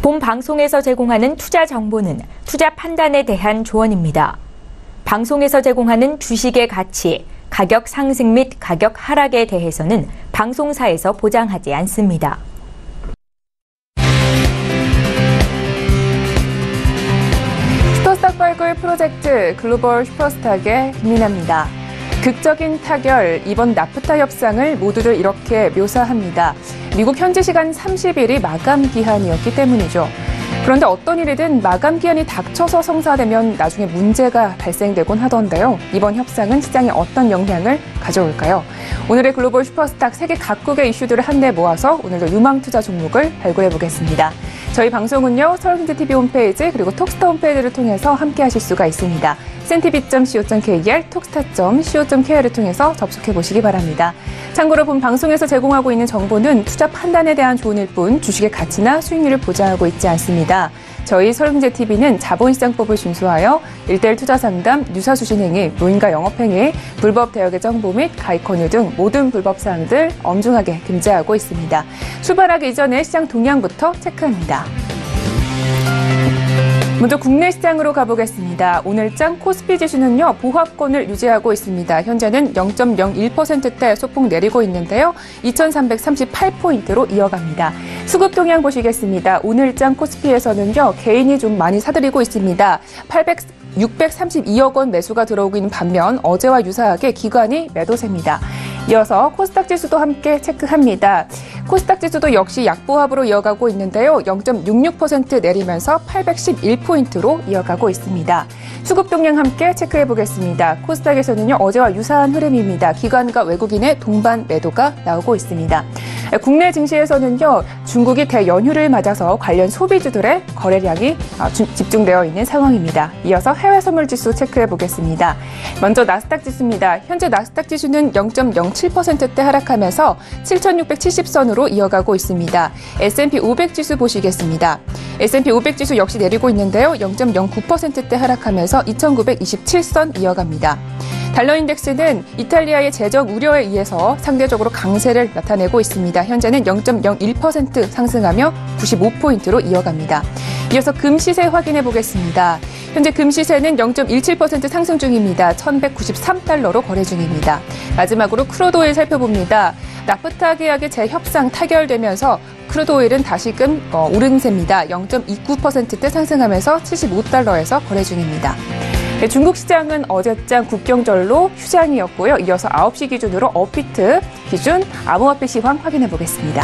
본 방송에서 제공하는 투자 정보는 투자 판단에 대한 조언입니다. 방송에서 제공하는 주식의 가치, 가격 상승 및 가격 하락에 대해서는 방송사에서 보장하지 않습니다. 슈퍼스탁 발굴 프로젝트 글로벌 슈퍼스탁의 김민아입니다. 극적인 타결, 이번 나프타 협상을 모두들 이렇게 묘사합니다. 미국 현지 시간 30일이 마감 기한이었기 때문이죠. 그런데 어떤 일이든 마감 기한이 닥쳐서 성사되면 나중에 문제가 발생되곤 하던데요. 이번 협상은 시장에 어떤 영향을 가져올까요? 오늘의 글로벌 슈퍼스탁 세계 각국의 이슈들을 한데 모아서 오늘도 유망 투자 종목을 발굴해 보겠습니다. 저희 방송은요, 서울경제TV 홈페이지 그리고 톡스타 홈페이지를 통해서 함께 하실 수가 있습니다. cntv.co.kr, 톡스타.co.kr을 통해서 접속해 보시기 바랍니다. 참고로 본 방송에서 제공하고 있는 정보는 투자 판단에 대한 조언일 뿐 주식의 가치나 수익률을 보장하고 있지 않습니다. 저희 서울경제TV는 자본시장법을 준수하여 1:1 투자 상담, 유사수신행위, 무인가 영업행위, 불법 대역의 정보 및 가입 권유 등 모든 불법 사항들 엄중하게 금지하고 있습니다. 출발하기 이전에 시장 동향부터 체크합니다. 먼저 국내 시장으로 가보겠습니다. 오늘장 코스피 지수는요, 보합권을 유지하고 있습니다. 현재는 0.01%대 소폭 내리고 있는데요. 2338포인트로 이어갑니다. 수급 동향 보시겠습니다. 오늘장 코스피에서는요, 개인이 좀 많이 사들이고 있습니다. 632억 원 매수가 들어오고 있는 반면 어제와 유사하게 기관이 매도세입니다. 이어서 코스닥 지수도 함께 체크합니다. 코스닥 지수도 역시 약보합으로 이어가고 있는데요. 0.66% 내리면서 811포인트로 이어가고 있습니다. 수급 동향 함께 체크해 보겠습니다. 코스닥에서는요, 어제와 유사한 흐름입니다. 기관과 외국인의 동반 매도가 나오고 있습니다. 국내 증시에서는요, 중국이 대연휴를 맞아서 관련 소비주들의 거래량이 집중되어 있는 상황입니다. 이어서 해외 선물 지수 체크해 보겠습니다. 먼저 나스닥 지수입니다. 현재 나스닥 지수는 0.07%대 하락하면서 7,670선으로 이어가고 있습니다. S&P 500 지수 보시겠습니다. S&P 500 지수 역시 내리고 있는데요. 0.09%대 하락하면서 2,927선 이어갑니다. 달러 인덱스는 이탈리아의 재정 우려에 의해서 상대적으로 강세를 나타내고 있습니다. 현재는 0.01% 상승하며 95포인트로 이어갑니다. 이어서 금 시세 확인해 보겠습니다. 현재 금 시세는 0.17% 상승 중입니다. 1,193달러로 거래 중입니다. 마지막으로 크루드 오일 살펴봅니다. 나프타 계약의 재협상 타결되면서 크루드 오일은 다시금 오른세입니다. 0.29%대 상승하면서 75달러에서 거래 중입니다. 네, 중국 시장은 어제장 국경절로 휴장이었고요. 이어서 9시 기준으로 업비트 기준 암호화폐 시황 확인해 보겠습니다.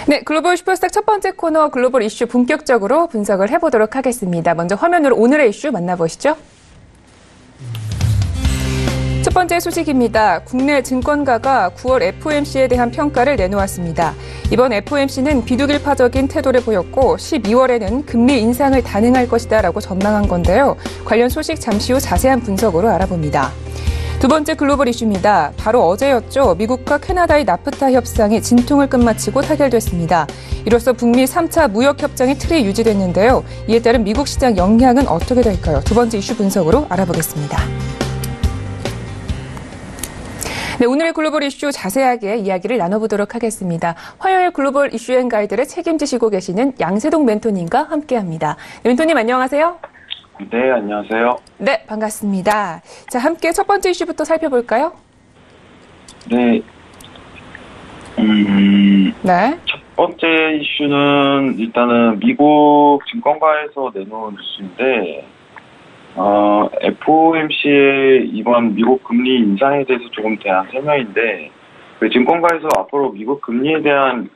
네, 글로벌 슈퍼스탁 첫 번째 코너 글로벌 이슈 본격적으로 분석을 해보도록 하겠습니다. 먼저 화면으로 오늘의 이슈 만나보시죠. 첫 번째 소식입니다. 국내 증권가가 9월 FOMC에 대한 평가를 내놓았습니다. 이번 FOMC는 비둘기파적인 태도를 보였고 12월에는 금리 인상을 단행할 것이다라고 전망한 건데요. 관련 소식 잠시 후 자세한 분석으로 알아봅니다. 두 번째 글로벌 이슈입니다. 바로 어제였죠. 미국과 캐나다의 나프타 협상이 진통을 끝마치고 타결됐습니다. 이로써 북미 3차 무역협정의 틀이 유지됐는데요. 이에 따른 미국 시장 영향은 어떻게 될까요? 두 번째 이슈 분석으로 알아보겠습니다. 네, 오늘의 글로벌 이슈 자세하게 이야기를 나눠보도록 하겠습니다. 화요일 글로벌 이슈 앤 가이드를 책임지시고 계시는 양세동 멘토님과 함께합니다. 네, 멘토님 안녕하세요. 네, 안녕하세요. 네, 반갑습니다. 자, 함께 첫 번째 이슈부터 살펴볼까요? 네. 네. 첫 번째 이슈는 일단은 미국 증권가에서 내놓은 이슈인데, FOMC의 이번 미국 금리 인상에 대해서 조금 대한 설명인데, 그 증권가에서 앞으로 미국 금리에 대한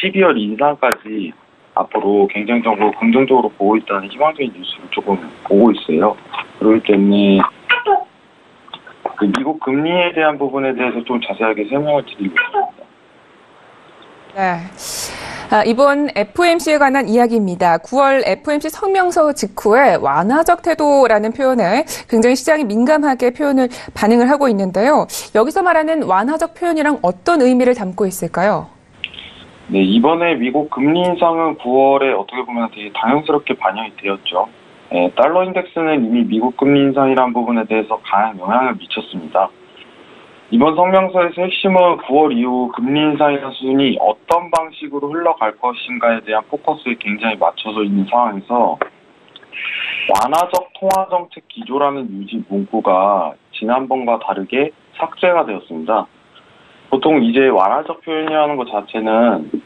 12월 인상까지 앞으로 긍정적으로 보고 있다는 희망적인 뉴스를 조금 보고 있어요. 그렇기 때문에 그 미국 금리에 대한 부분에 대해서 좀 자세하게 설명을 드리고 싶습니다. 네. 이번 FOMC에 관한 이야기입니다. 9월 FOMC 성명서 직후에 완화적 태도라는 표현에 굉장히 시장이 민감하게 반응을 하고 있는데요. 여기서 말하는 완화적 표현이랑 어떤 의미를 담고 있을까요? 네, 이번에 미국 금리 인상은 9월에 어떻게 보면 되게 당연스럽게 반영이 되었죠. 달러 인덱스는 이미 미국 금리 인상이라는 부분에 대해서 강한 영향을 미쳤습니다. 이번 성명서에서 핵심은 9월 이후 금리 인상이라는 수준이 어떤 방식으로 흘러갈 것인가에 대한 포커스에 굉장히 맞춰져 있는 상황에서 완화적 통화정책 기조라는 유지 문구가 지난번과 다르게 삭제가 되었습니다. 보통 이제 완화적 표현이라는 것 자체는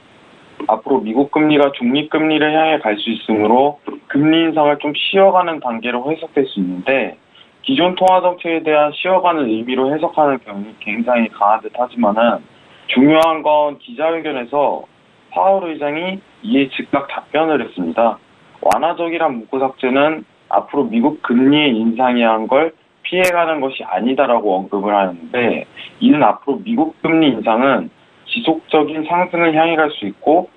앞으로 미국 금리가 중립금리를 향해 갈 수 있으므로 금리 인상을 좀 쉬어가는 단계로 해석될 수 있는데 기존 통화정책에 대한 쉬어가는 의미로 해석하는 경향이 굉장히 강한 듯 하지만은 중요한 건 기자회견에서 파월 의장이 이에 즉각 답변을 했습니다. 완화적이란 문구 삭제는 앞으로 미국 금리의 인상이 한 걸 피해가는 것이 아니다라고 언급을 하는데 이는 앞으로 미국 금리 인상은 지속적인 상승을 향해 갈 수 있고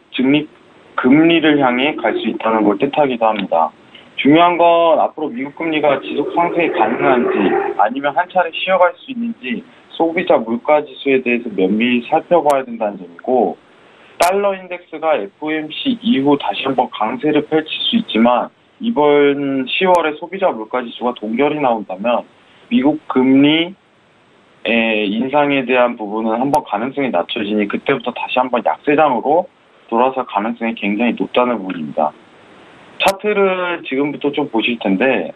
금리를 향해 갈 수 있다는 걸 뜻하기도 합니다. 중요한 건 앞으로 미국 금리가 지속 상승이 가능한지 아니면 한 차례 쉬어갈 수 있는지 소비자 물가 지수에 대해서 면밀히 살펴봐야 된다는 점이고 달러 인덱스가 FOMC 이후 다시 한번 강세를 펼칠 수 있지만 이번 10월에 소비자 물가 지수가 동결이 나온다면 미국 금리 인상에 대한 부분은 한번 가능성이 낮춰지니 그때부터 다시 한번 약세장으로 돌아설 가능성이 굉장히 높다는 부분입니다. 차트를 지금부터 좀 보실 텐데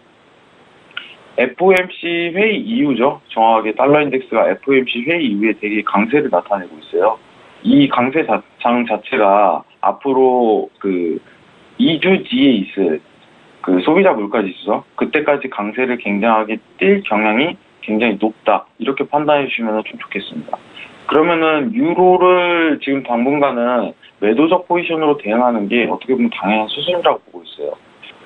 FOMC 회의 이후죠. 정확하게 달러 인덱스가 FOMC 회의 이후에 되게 강세를 나타내고 있어요. 이 강세장 자체가 앞으로 그 2주 뒤에 있을 그 소비자 물가 지수죠. 그때까지 강세를 굉장하게 뛸 경향이 굉장히 높다. 이렇게 판단해 주시면 좀 좋겠습니다. 그러면은 유로를 지금 당분간은 매도적 포지션으로 대응하는 게 어떻게 보면 당연한 수순이라고 보고 있어요.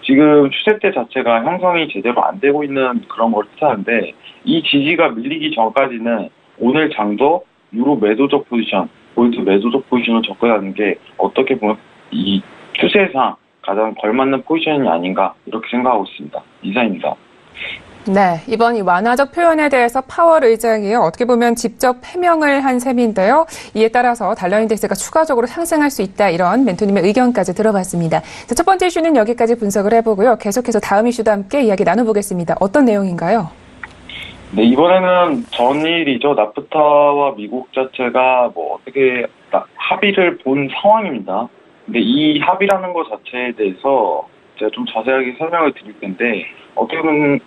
지금 추세대 자체가 형성이 제대로 안 되고 있는 그런 걸 뜻하는데 이 지지가 밀리기 전까지는 오늘 장도 유로 매도적 포지션, 골드 매도적 포지션을 접근하는 게 어떻게 보면 이 추세상 가장 걸맞는 포지션이 아닌가 이렇게 생각하고 있습니다. 이상입니다. 네, 이번 이 완화적 표현에 대해서 파월 의장이 어떻게 보면 직접 해명을 한 셈인데요. 이에 따라서 달러 인덱스가 추가적으로 상승할 수 있다 이런 멘토님의 의견까지 들어봤습니다. 자, 첫 번째 이슈는 여기까지 분석을 해보고요. 계속해서 다음 이슈도 함께 이야기 나눠보겠습니다. 어떤 내용인가요? 네, 이번에는 전일이죠. 나프타와 미국 자체가 어떻게 합의를 본 상황입니다. 근데 이 합의라는 것 자체에 대해서 제가 좀 자세하게 설명을 드릴 텐데 어떻게 보면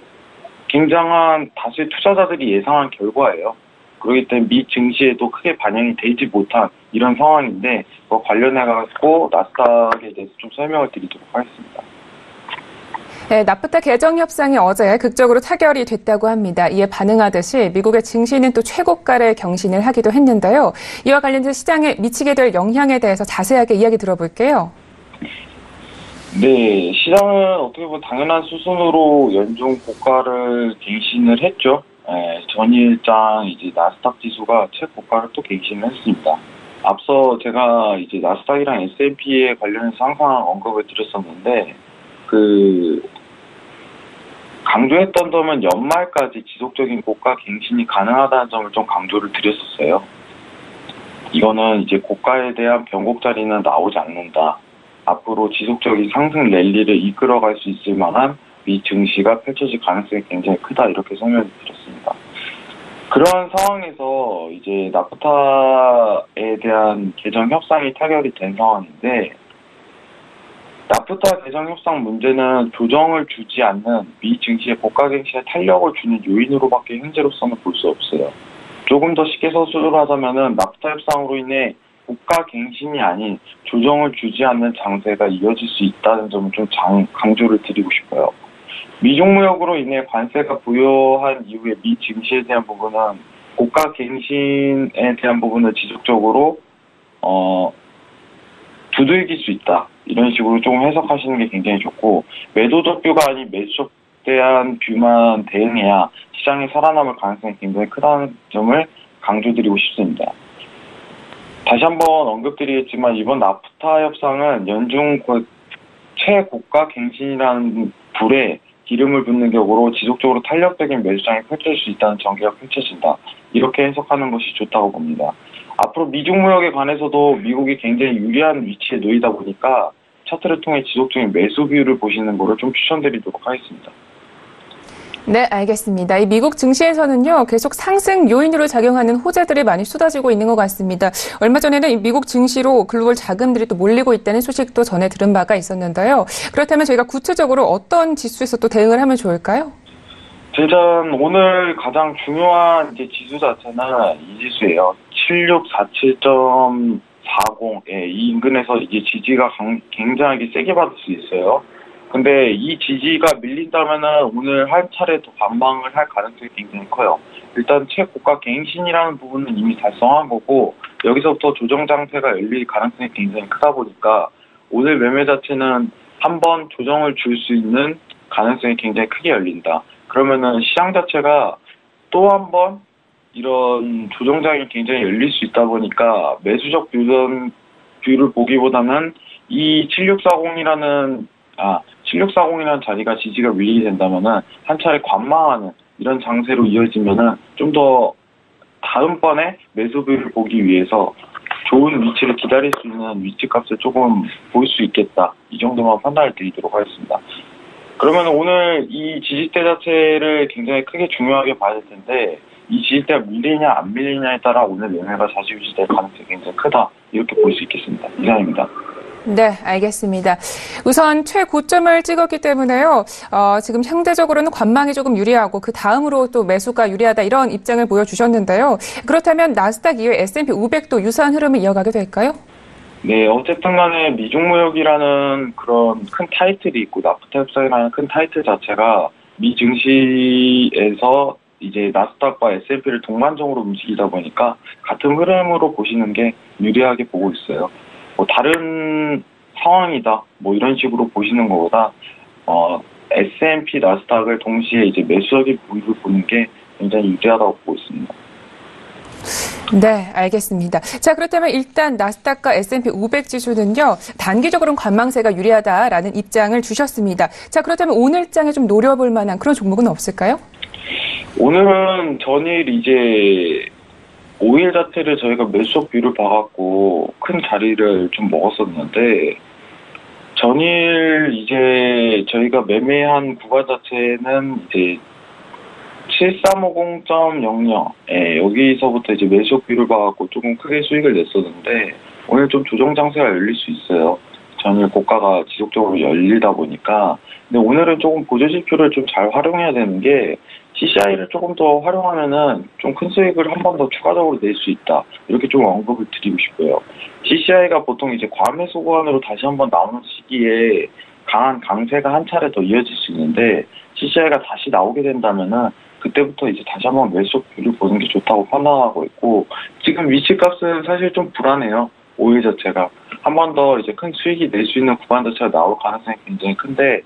굉장한 다수의 투자자들이 예상한 결과예요. 그렇기 때문에 미 증시에도 크게 반영이 되지 못한 이런 상황인데 그거 관련해가지고 나스닥에 대해서 좀 설명을 드리도록 하겠습니다. 네, 나프타 개정 협상이 어제 극적으로 타결이 됐다고 합니다. 이에 반응하듯이 미국의 증시는 또 최고가를 경신을 하기도 했는데요. 이와 관련해서 시장에 미치게 될 영향에 대해서 자세하게 이야기 들어볼게요. 네, 시장은 어떻게 보면 당연한 수순으로 연중 고가를 갱신을 했죠. 전일장 이제 나스닥 지수가 최고가를 또 갱신을 했습니다. 앞서 제가 이제 나스닥이랑 S&P에 관련해서 항상 언급을 드렸었는데 강조했던 점은 연말까지 지속적인 고가 갱신이 가능하다는 점을 좀 강조를 드렸었어요. 이거는 이제 고가에 대한 변곡 자리는 나오지 않는다. 앞으로 지속적인 상승 랠리를 이끌어갈 수 있을 만한 미 증시가 펼쳐질 가능성이 굉장히 크다 이렇게 설명을 드렸습니다. 그런 상황에서 이제 나프타에 대한 개정 협상이 타결이 된 상황인데 나프타 개정 협상 문제는 조정을 주지 않는 미 증시의 고가 갱신에 탄력을 주는 요인으로밖에 현재로서는 볼 수 없어요. 조금 더 쉽게 서술을 하자면은 나프타 협상으로 인해 고가 갱신이 아닌 조정을 주지 않는 장세가 이어질 수 있다는 점을 좀 강조를 드리고 싶어요. 미중 무역으로 인해 관세가 부여한 이후에 미 증시에 대한 부분은 고가 갱신에 대한 부분을 지속적으로 두들길 수 있다. 이런 식으로 좀 해석하시는 게 굉장히 좋고 매도적 뷰가 아닌 매수적 대한 뷰만 대응해야 시장이 살아남을 가능성이 굉장히 크다는 점을 강조드리고 싶습니다. 다시 한번 언급드리겠지만 이번 나프타 협상은 연중 최고가 갱신이라는 불에 기름을 붓는 격으로 지속적으로 탄력적인 매수장이 펼쳐질 수 있다는 전개가 펼쳐진다. 이렇게 해석하는 것이 좋다고 봅니다. 앞으로 미중 무역에 관해서도 미국이 굉장히 유리한 위치에 놓이다 보니까 차트를 통해 지속적인 매수 비율을 보시는 거를 좀 추천드리도록 하겠습니다. 네, 알겠습니다. 이 미국 증시에서는요, 계속 상승 요인으로 작용하는 호재들이 많이 쏟아지고 있는 것 같습니다. 얼마 전에는 이 미국 증시로 글로벌 자금들이 또 몰리고 있다는 소식도 전해 들은 바가 있었는데요. 그렇다면 저희가 구체적으로 어떤 지수에서 또 대응을 하면 좋을까요? 일단 오늘 가장 중요한 이제 지수 자체는 이 지수예요. 7647.40. 예, 이 인근에서 이제 지지가 굉장히 세게 받을 수 있어요. 근데 이 지지가 밀린다면은 오늘 한 차례 더 반망을 할 가능성이 굉장히 커요. 일단 최고가 갱신이라는 부분은 이미 달성한 거고 여기서부터 조정 장세가 열릴 가능성이 굉장히 크다 보니까 오늘 매매 자체는 한번 조정을 줄 수 있는 가능성이 굉장히 크게 열린다. 그러면은 시장 자체가 또 한 번 이런 조정장이 굉장히 열릴 수 있다 보니까 매수적 뷰를 보기보다는 이 7640이라는 자리가 지지가 밀리게 된다면은 한 차례 관망하는 이런 장세로 이어지면은 좀 더 다음번에 매수 뷰를 보기 위해서 좋은 위치를 기다릴 수 있는 위치값을 조금 볼 수 있겠다. 이 정도만 판단을 드리도록 하겠습니다. 그러면 오늘 이 지지대 자체를 굉장히 크게 중요하게 봐야 될 텐데 이 지지대가 밀리냐 안 밀리냐에 따라 오늘 매매가 다시 유지될 가능성이 굉장히 크다. 이렇게 볼 수 있겠습니다. 이상입니다. 네, 알겠습니다. 우선 최고점을 찍었기 때문에요. 지금 상대적으로는 관망이 조금 유리하고 그 다음으로 또 매수가 유리하다 이런 입장을 보여주셨는데요. 그렇다면 나스닥 이외 S&P 500도 유사한 흐름을 이어가게 될까요? 네, 어쨌든 간에 미중무역이라는 그런 큰 타이틀이 있고 나프타 협상이라는 큰 타이틀 자체가 미 증시에서 이제 나스닥과 S&P를 동반적으로 움직이다 보니까 같은 흐름으로 보시는 게 유리하게 보고 있어요. 뭐 다른 상황이다 뭐 이런 식으로 보시는 것보다 S&P 나스닥을 동시에 이제 매수하게 보는 게 굉장히 유리하다고 보고 있습니다. 네, 알겠습니다. 자, 그렇다면 일단 나스닥과 S&P 500 지수는요, 단기적으로는 관망세가 유리하다라는 입장을 주셨습니다. 자, 그렇다면 오늘장에 좀 노려볼 만한 그런 종목은 없을까요? 오늘은 전일 이제 5일 자체를 저희가 매수적 뷰를 봐갖고 큰 자리를 좀 먹었었는데 전일 이제 저희가 매매한 구간 자체는 이제 7350.00 여기서부터 이제 매수적 뷰를 봐갖고 조금 크게 수익을 냈었는데 오늘 좀 조정 장세가 열릴 수 있어요. 전일 고가가 지속적으로 열리다 보니까. 근데 오늘은 조금 보조지표를 좀 잘 활용해야 되는 게 CCI를 조금 더 활용하면은 좀 큰 수익을 한 번 더 추가적으로 낼 수 있다. 이렇게 좀 언급을 드리고 싶고요. CCI가 보통 이제 과매수 구간으로 다시 한번 나오는 시기에 강한 강세가 한 차례 더 이어질 수 있는데 CCI가 다시 나오게 된다면은 그때부터 이제 다시 한번 매수 뷰를 보는 게 좋다고 판단하고 있고 지금 위치값은 사실 좀 불안해요. 오일 자체가 한 번 더 이제 큰 수익이 낼 수 있는 구간 자체가 나올 가능성이 굉장히 큰데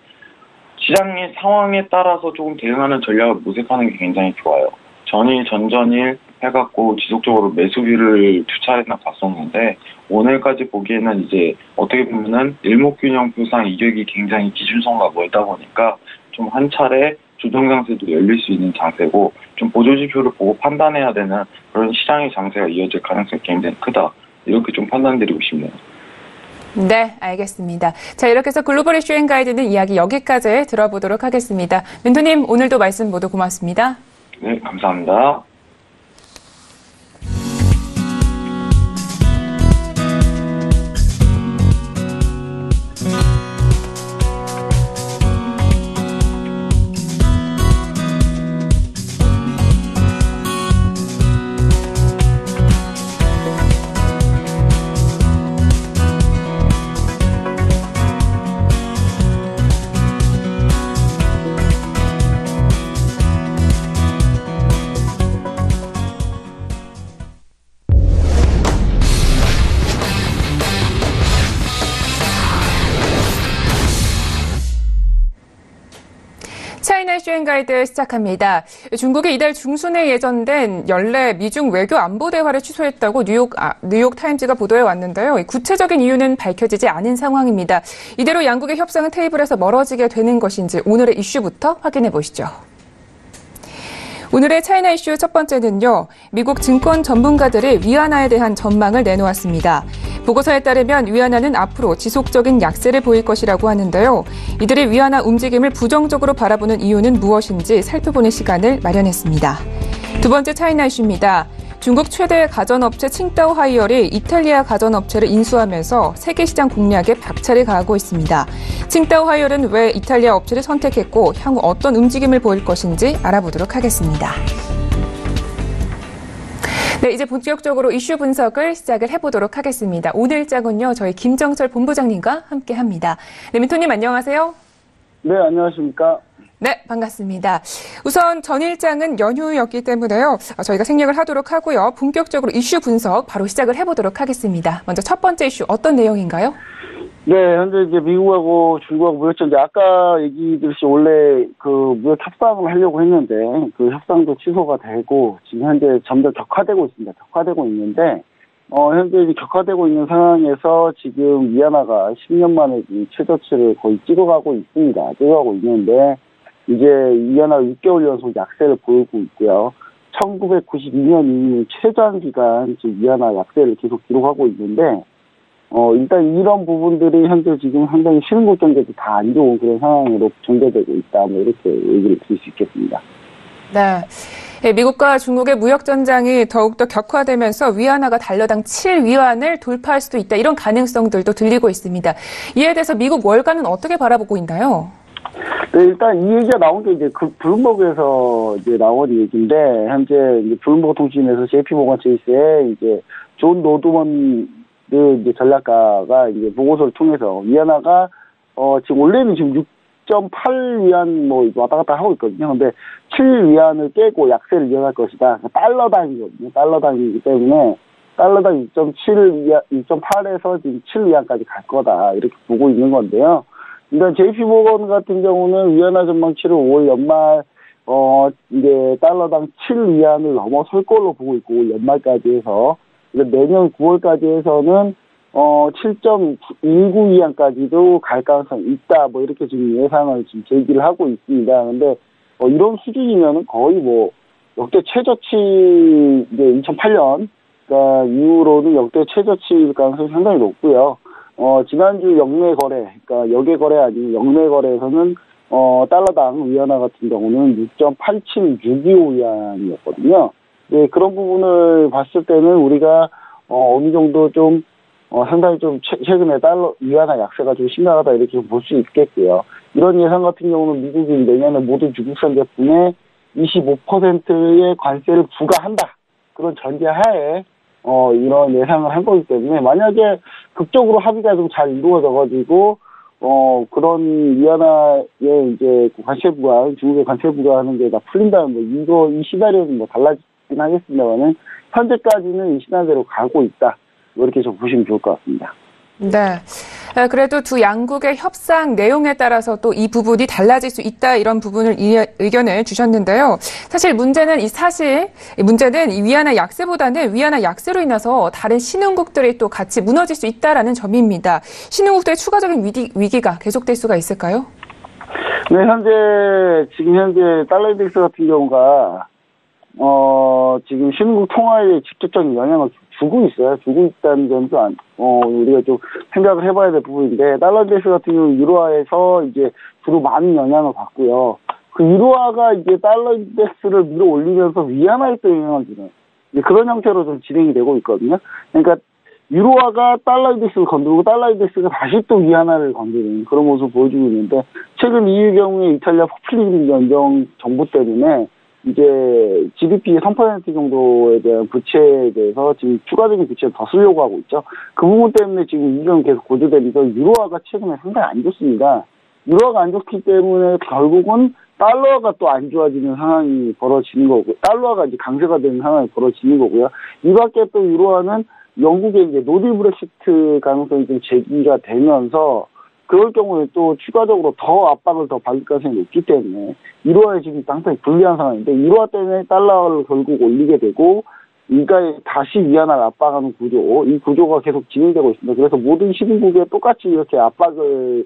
시장의 상황에 따라서 조금 대응하는 전략을 모색하는 게 굉장히 좋아요. 전일, 전전일 해갖고 지속적으로 매수비를 두 차례나 봤었는데 오늘까지 보기에는 이제 어떻게 보면은 일목균형표상 이격이 굉장히 기준선과 멀다 보니까 좀 한 차례 조정 장세도 열릴 수 있는 장세고 좀 보조지표를 보고 판단해야 되는 그런 시장의 장세가 이어질 가능성이 굉장히 크다. 이렇게 좀 판단드리고 싶네요. 네, 알겠습니다. 자, 이렇게 해서 글로벌 이슈 앤 가이드는 이야기 여기까지 들어보도록 하겠습니다. 멘토님, 오늘도 말씀 모두 고맙습니다. 네, 감사합니다. 시대인 가이드 시작합니다. 중국이 이달 중순에 예정된 연례 미중 외교 안보 대화를 취소했다고 뉴욕 타임즈가 보도해 왔는데요. 구체적인 이유는 밝혀지지 않은 상황입니다. 이대로 양국의 협상은 테이블에서 멀어지게 되는 것인지 오늘의 이슈부터 확인해 보시죠. 오늘의 차이나 이슈 첫 번째는요. 미국 증권 전문가들이 위안화에 대한 전망을 내놓았습니다. 보고서에 따르면 위안화는 앞으로 지속적인 약세를 보일 것이라고 하는데요. 이들이 위안화 움직임을 부정적으로 바라보는 이유는 무엇인지 살펴보는 시간을 마련했습니다. 두 번째 차이나 이슈입니다. 중국 최대 가전업체 칭따오 하이얼이 이탈리아 가전업체를 인수하면서 세계시장 공략에 박차를 가하고 있습니다. 칭따오 하이얼은 왜 이탈리아 업체를 선택했고 향후 어떤 움직임을 보일 것인지 알아보도록 하겠습니다. 네, 이제 본격적으로 이슈 분석을 시작을 해보도록 하겠습니다. 오늘 일정은요, 저희 김정철 본부장님과 함께합니다. 네, 민토님 안녕하세요. 네, 안녕하십니까. 네, 반갑습니다. 우선 전 일장은 연휴였기 때문에요. 저희가 생략을 하도록 하고요. 본격적으로 이슈 분석 바로 시작을 해보도록 하겠습니다. 먼저 첫 번째 이슈 어떤 내용인가요? 네, 현재 이제 미국하고 중국하고 무역전쟁 아까 얘기 드렸듯이 원래 그 무역 협상을 하려고 했는데 그 협상도 취소가 되고 지금 현재 점점 격화되고 있습니다. 격화되고 있는데 현재 이제 격화되고 있는 상황에서 지금 위안화가 10년 만에 최저치를 거의 찍어가고 있습니다. 찍어가고 있는데 이제 위안화 6개월 연속 약세를 보이고 있고요. 1992년 이후 최장기간 지금 위안화 약세를 계속 기록하고 있는데 일단 이런 부분들이 현재 지금 상당히 신흥국 경제도 다 안 좋은 그런 상황으로 전개되고 있다. 뭐 이렇게 얘기를 드릴 수 있겠습니다. 네. 미국과 중국의 무역전장이 더욱더 격화되면서 위안화가 달러당 7위안을 돌파할 수도 있다. 이런 가능성들도 들리고 있습니다. 이에 대해서 미국 월가는 어떻게 바라보고 있나요? 네, 일단 이 얘기가 나온 게 이제 그 블룸버그에서 이제 나온 얘기인데 현재 이제 블룸버그 통신에서 JP모건 체이스의 이제 존 노드먼 이제 전략가가 이제 보고서를 통해서 위안화가 지금 원래는 지금 6.8위안 뭐 왔다 갔다 하고 있거든요. 근데 7위안을 깨고 약세를 이어갈 것이다. 달러당이거든요. 달러당이기 때문에 달러당 6.8에서 지금 7위안까지 갈 거다. 이렇게 보고 있는 건데요. 일단 JP모건 같은 경우는 위안화 전망치를 5월 연말 이제 달러당 7위안을 넘어설 걸로 보고 있고 연말까지 해서 내년 9월까지 해서는 7.19위안까지도 갈 가능성이 있다. 뭐 이렇게 지금 예상을 지금 제기를 하고 있습니다. 근데 이런 수준이면은 거의 뭐 역대 최저치 이제 2008년 그러니까 이후로는 역대 최저치일 가능성이 상당히 높고요. 지난주 역내 거래, 그러니까 역외 거래 아닌 역내 거래에서는 달러당 위안화 같은 경우는 6.87625위안이었거든요. 네, 그런 부분을 봤을 때는 우리가 어느 정도 좀 상당히 좀 최근에 위안화 약세가 좀 심각하다 이렇게 볼 수 있겠고요. 이런 예상 같은 경우는 미국이 내년에 모든 중국산 제품에 25%의 관세를 부과한다. 그런 전제하에 이런 예상을 한 거기 때문에 만약에 극적으로 합의가 좀 잘 이루어져가지고 그런 위안화에 이제 관세 부과 중국의 관세 부과하는 게 다 풀린다면 뭐 이 시나리오는 뭐 달라지긴 하겠습니다만은 현재까지는 이 시나리오로 가고 있다. 이렇게 좀 보시면 좋을 것 같습니다. 네. 그래도 두 양국의 협상 내용에 따라서 또 이 부분이 달라질 수 있다 이런 부분을 의견을 주셨는데요. 사실 문제는 이 위안화 약세보다는 위안화 약세로 인해서 다른 신흥국들이 또 같이 무너질 수 있다라는 점입니다. 신흥국들의 추가적인 위기가 계속될 수가 있을까요? 네, 지금 현재 달러 인덱스 같은 경우가 지금 신흥국 통화에 직접적인 영향을 주고 있어요. 주고 있다는 점도 우리가 좀 생각을 해봐야 될 부분인데, 달러 인덱스 같은 경우는 유로화에서 이제 주로 많은 영향을 받고요. 그 유로화가 이제 달러 인덱스를 밀어 올리면서 위안화에 또 영향을 주는 그런 형태로 좀 진행이 되고 있거든요. 그러니까 유로화가 달러 인덱스를 건드리고 달러 인덱스가 다시 또 위안화를 건드리는 그런 모습을 보여주고 있는데, 최근 이 경우에 이탈리아 포퓰리즘 연정 정부 때문에 이제 GDP 3% 정도에 대한 부채에 대해서 지금 추가적인 부채를 더 쓰려고 하고 있죠. 그 부분 때문에 지금 이견 계속 고조되면서 유로화가 최근에 상당히 안 좋습니다. 유로화가 안 좋기 때문에 결국은 달러가 또 안 좋아지는 상황이 벌어지는 거고, 달러가 이제 강세가 되는 상황이 벌어지는 거고요. 이 밖에 또 유로화는 영국의 이제 노딜 브렉시트 가능성이 좀 제기가 되면서 그럴 경우에 또 추가적으로 더 압박을 더 받을 가능성이 높기 때문에 1화에 지금 상당히 불리한 상황인데 1화 때문에 달러를 결국 올리게 되고 이가 다시 위안화를 압박하는 구조, 이 구조가 계속 진행되고 있습니다. 그래서 모든 시중국에 똑같이 이렇게 압박이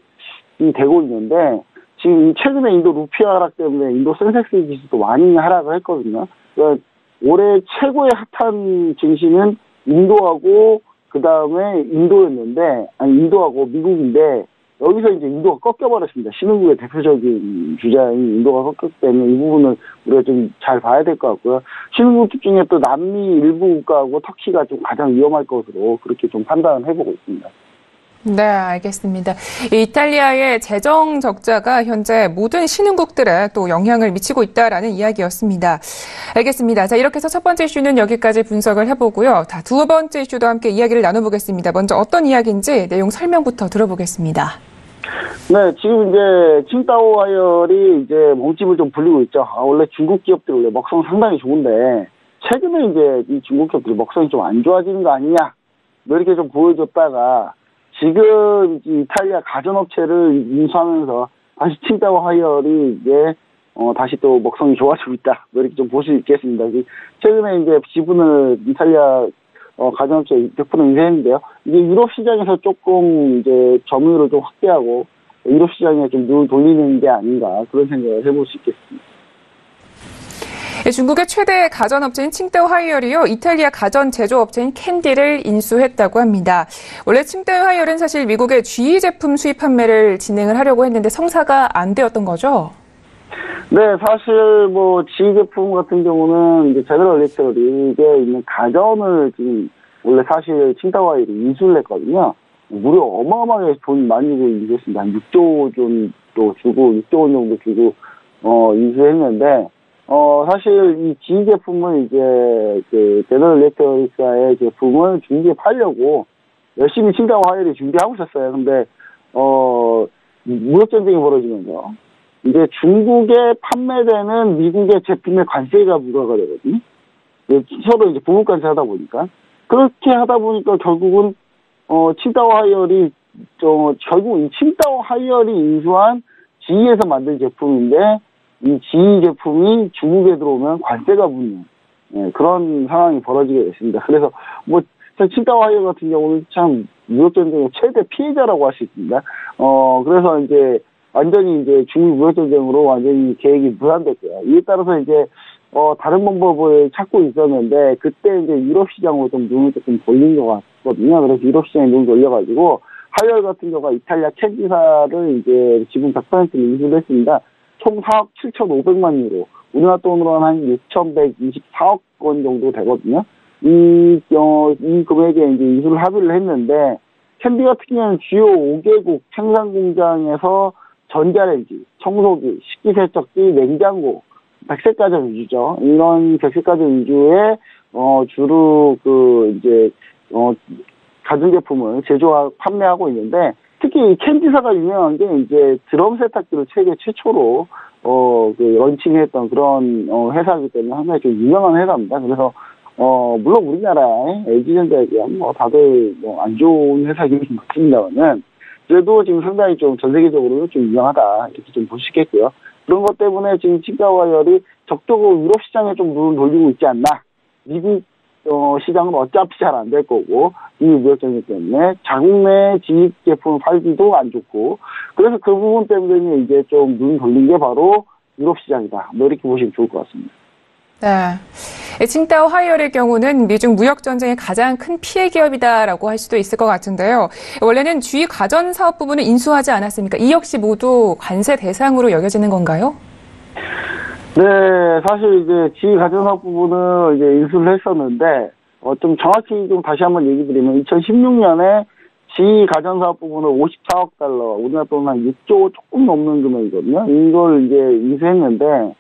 되고 있는데 지금 최근에 인도 루피아 하락 때문에 인도 센섹스 지수도 많이 하락을 했거든요. 그러니까 올해 최고의 핫한 증시는 인도하고 그 다음에 인도하고 미국인데 여기서 이제 인도가 꺾여버렸습니다. 신흥국의 대표적인 주자인 인도가 꺾였기 때문에 이 부분을 우리가 좀 잘 봐야 될 것 같고요. 신흥국 중에 또 남미 일부 국가하고 터키가 좀 가장 위험할 것으로 그렇게 좀 판단을 해보고 있습니다. 네, 알겠습니다. 이탈리아의 재정 적자가 현재 모든 신흥국들에 또 영향을 미치고 있다라는 이야기였습니다. 알겠습니다. 자, 이렇게 해서 첫 번째 이슈는 여기까지 분석을 해보고요. 두 번째 이슈도 함께 이야기를 나눠보겠습니다. 먼저 어떤 이야기인지 내용 설명부터 들어보겠습니다. 네, 지금 이제 칭다오 화열이 이제 몸집을 좀 불리고 있죠. 원래 중국 기업들 원래 먹성 상당히 좋은데 최근에 이제 이 중국 기업들이 먹성이 좀 안 좋아지는 거 아니냐 뭐 이렇게 좀 보여줬다가 지금 이탈리아 가전업체를 인수하면서 다시 칭다오 화열이 이제 다시 또 먹성이 좋아지고 있다. 뭐 이렇게 좀 볼 수 있겠습니다. 최근에 이제 지분을 이탈리아 가전업체 100% 인수했는데요. 이게 유럽 시장에서 조금 이제 점유율을 좀 확대하고 유럽 시장에 좀 눈을 돌리는 게 아닌가 그런 생각을 해볼 수 있겠습니다. 중국의 최대 가전업체인 칭다오 화이얼이요, 이탈리아 가전 제조업체인 캔디를 인수했다고 합니다. 원래 칭다오 화이얼은 사실 미국의 GE 제품 수입 판매를 진행을 하려고 했는데 성사가 안 되었던 거죠? 네, 사실 뭐 GE 제품 같은 경우는 이제 제너럴 일렉트릭에 있는 가전을 지금 원래 사실 칭다오 화이얼이 인수를 했거든요. 무려 어마어마하게 돈 많이 주고 인수했습니다. 한 6조 정도 주고 6조 원 정도 주고 인수했는데. 사실 이 GE 제품은 이제 그 제너럴 일렉트릭사의 제품을 중국에 팔려고 열심히 칭다오 화이얼이 준비하고 있었어요. 근데 무역 전쟁이 벌어지면서 이제 중국에 판매되는 미국의 제품의 관세가 부과가 되거든요. 서로 이제 부분 관세 하다 보니까 그렇게 하다 보니까 결국은 칭다오 화이얼이 결국 이 칭다오 화이얼이 인수한 GE에서 만든 제품인데. 이 GE 제품이 중국에 들어오면 관세가 붙는 그런 상황이 벌어지게 됐습니다. 그래서 뭐 칭다오 화이얼 같은 경우는 참 무역전쟁의 최대 피해자라고 할 수 있습니다. 그래서 이제 완전히 이제 중국 무역전쟁으로 완전히 계획이 무산됐고요. 이에 따라서 이제 다른 방법을 찾고 있었는데 그때 이제 유럽 시장으로 좀 눈을 조금 돌린 것 같거든요. 그래서 유럽 시장에 눈을 돌려가지고 화이얼 같은 경우가 이탈리아 캔디사를 이제 지분 100%를 인수를 했습니다. 총 4억 7,500만 유로, 우리나라 돈으로는 한 6,124억 원 정도 되거든요. 이 금액에 이제 인수를 합의를 했는데, 캔디 같은 경우는 주요 5개국 생산 공장에서 전자레인지, 청소기, 식기세척기, 냉장고, 백색가전 위주죠. 이런 백색가전 위주의, 주로 가전제품을 제조하고 판매하고 있는데, 특히 이 캔디사가 유명한 게 이제 드럼 세탁기를 세계 최초로 런칭했던 그런 회사이기 때문에 상당히 좀 유명한 회사입니다. 그래서 물론 우리나라의 LG전자에 비하면 다들 안 좋은 회사이긴 맞습니다만은 그래도 지금 상당히 좀 전 세계적으로 좀 유명하다 이렇게 좀 볼 수 있겠고요. 그런 것 때문에 지금 칭다오 화이얼이 적극적으로 유럽 시장에 좀 눈을 돌리고 있지 않나. 미국 시장은 어차피 잘 안 될 거고 이 무역전쟁 때문에 자국 내 GE 제품 팔기도 안 좋고 그래서 그 부분 때문에 이제 좀 눈 돌린 게 바로 유럽 시장이다. 뭐 이렇게 보시면 좋을 것 같습니다. 네, 칭다오 화이얼의 경우는 미중 무역전쟁의 가장 큰 피해 기업이다라고 할 수도 있을 것 같은데요. 원래는 GE 가전 사업 부분을 인수하지 않았습니까? 이 역시 모두 관세 대상으로 여겨지는 건가요? 네, 사실 이제 GE 가전사업 부분을 이제 인수를 했었는데, 좀 정확히 좀 다시 한번 얘기 드리면, 2016년에 GE 가전사업 부분을 54억 달러, 우리나라 돈 한 6조 조금 넘는 금액이거든요. 이걸 이제 인수했는데,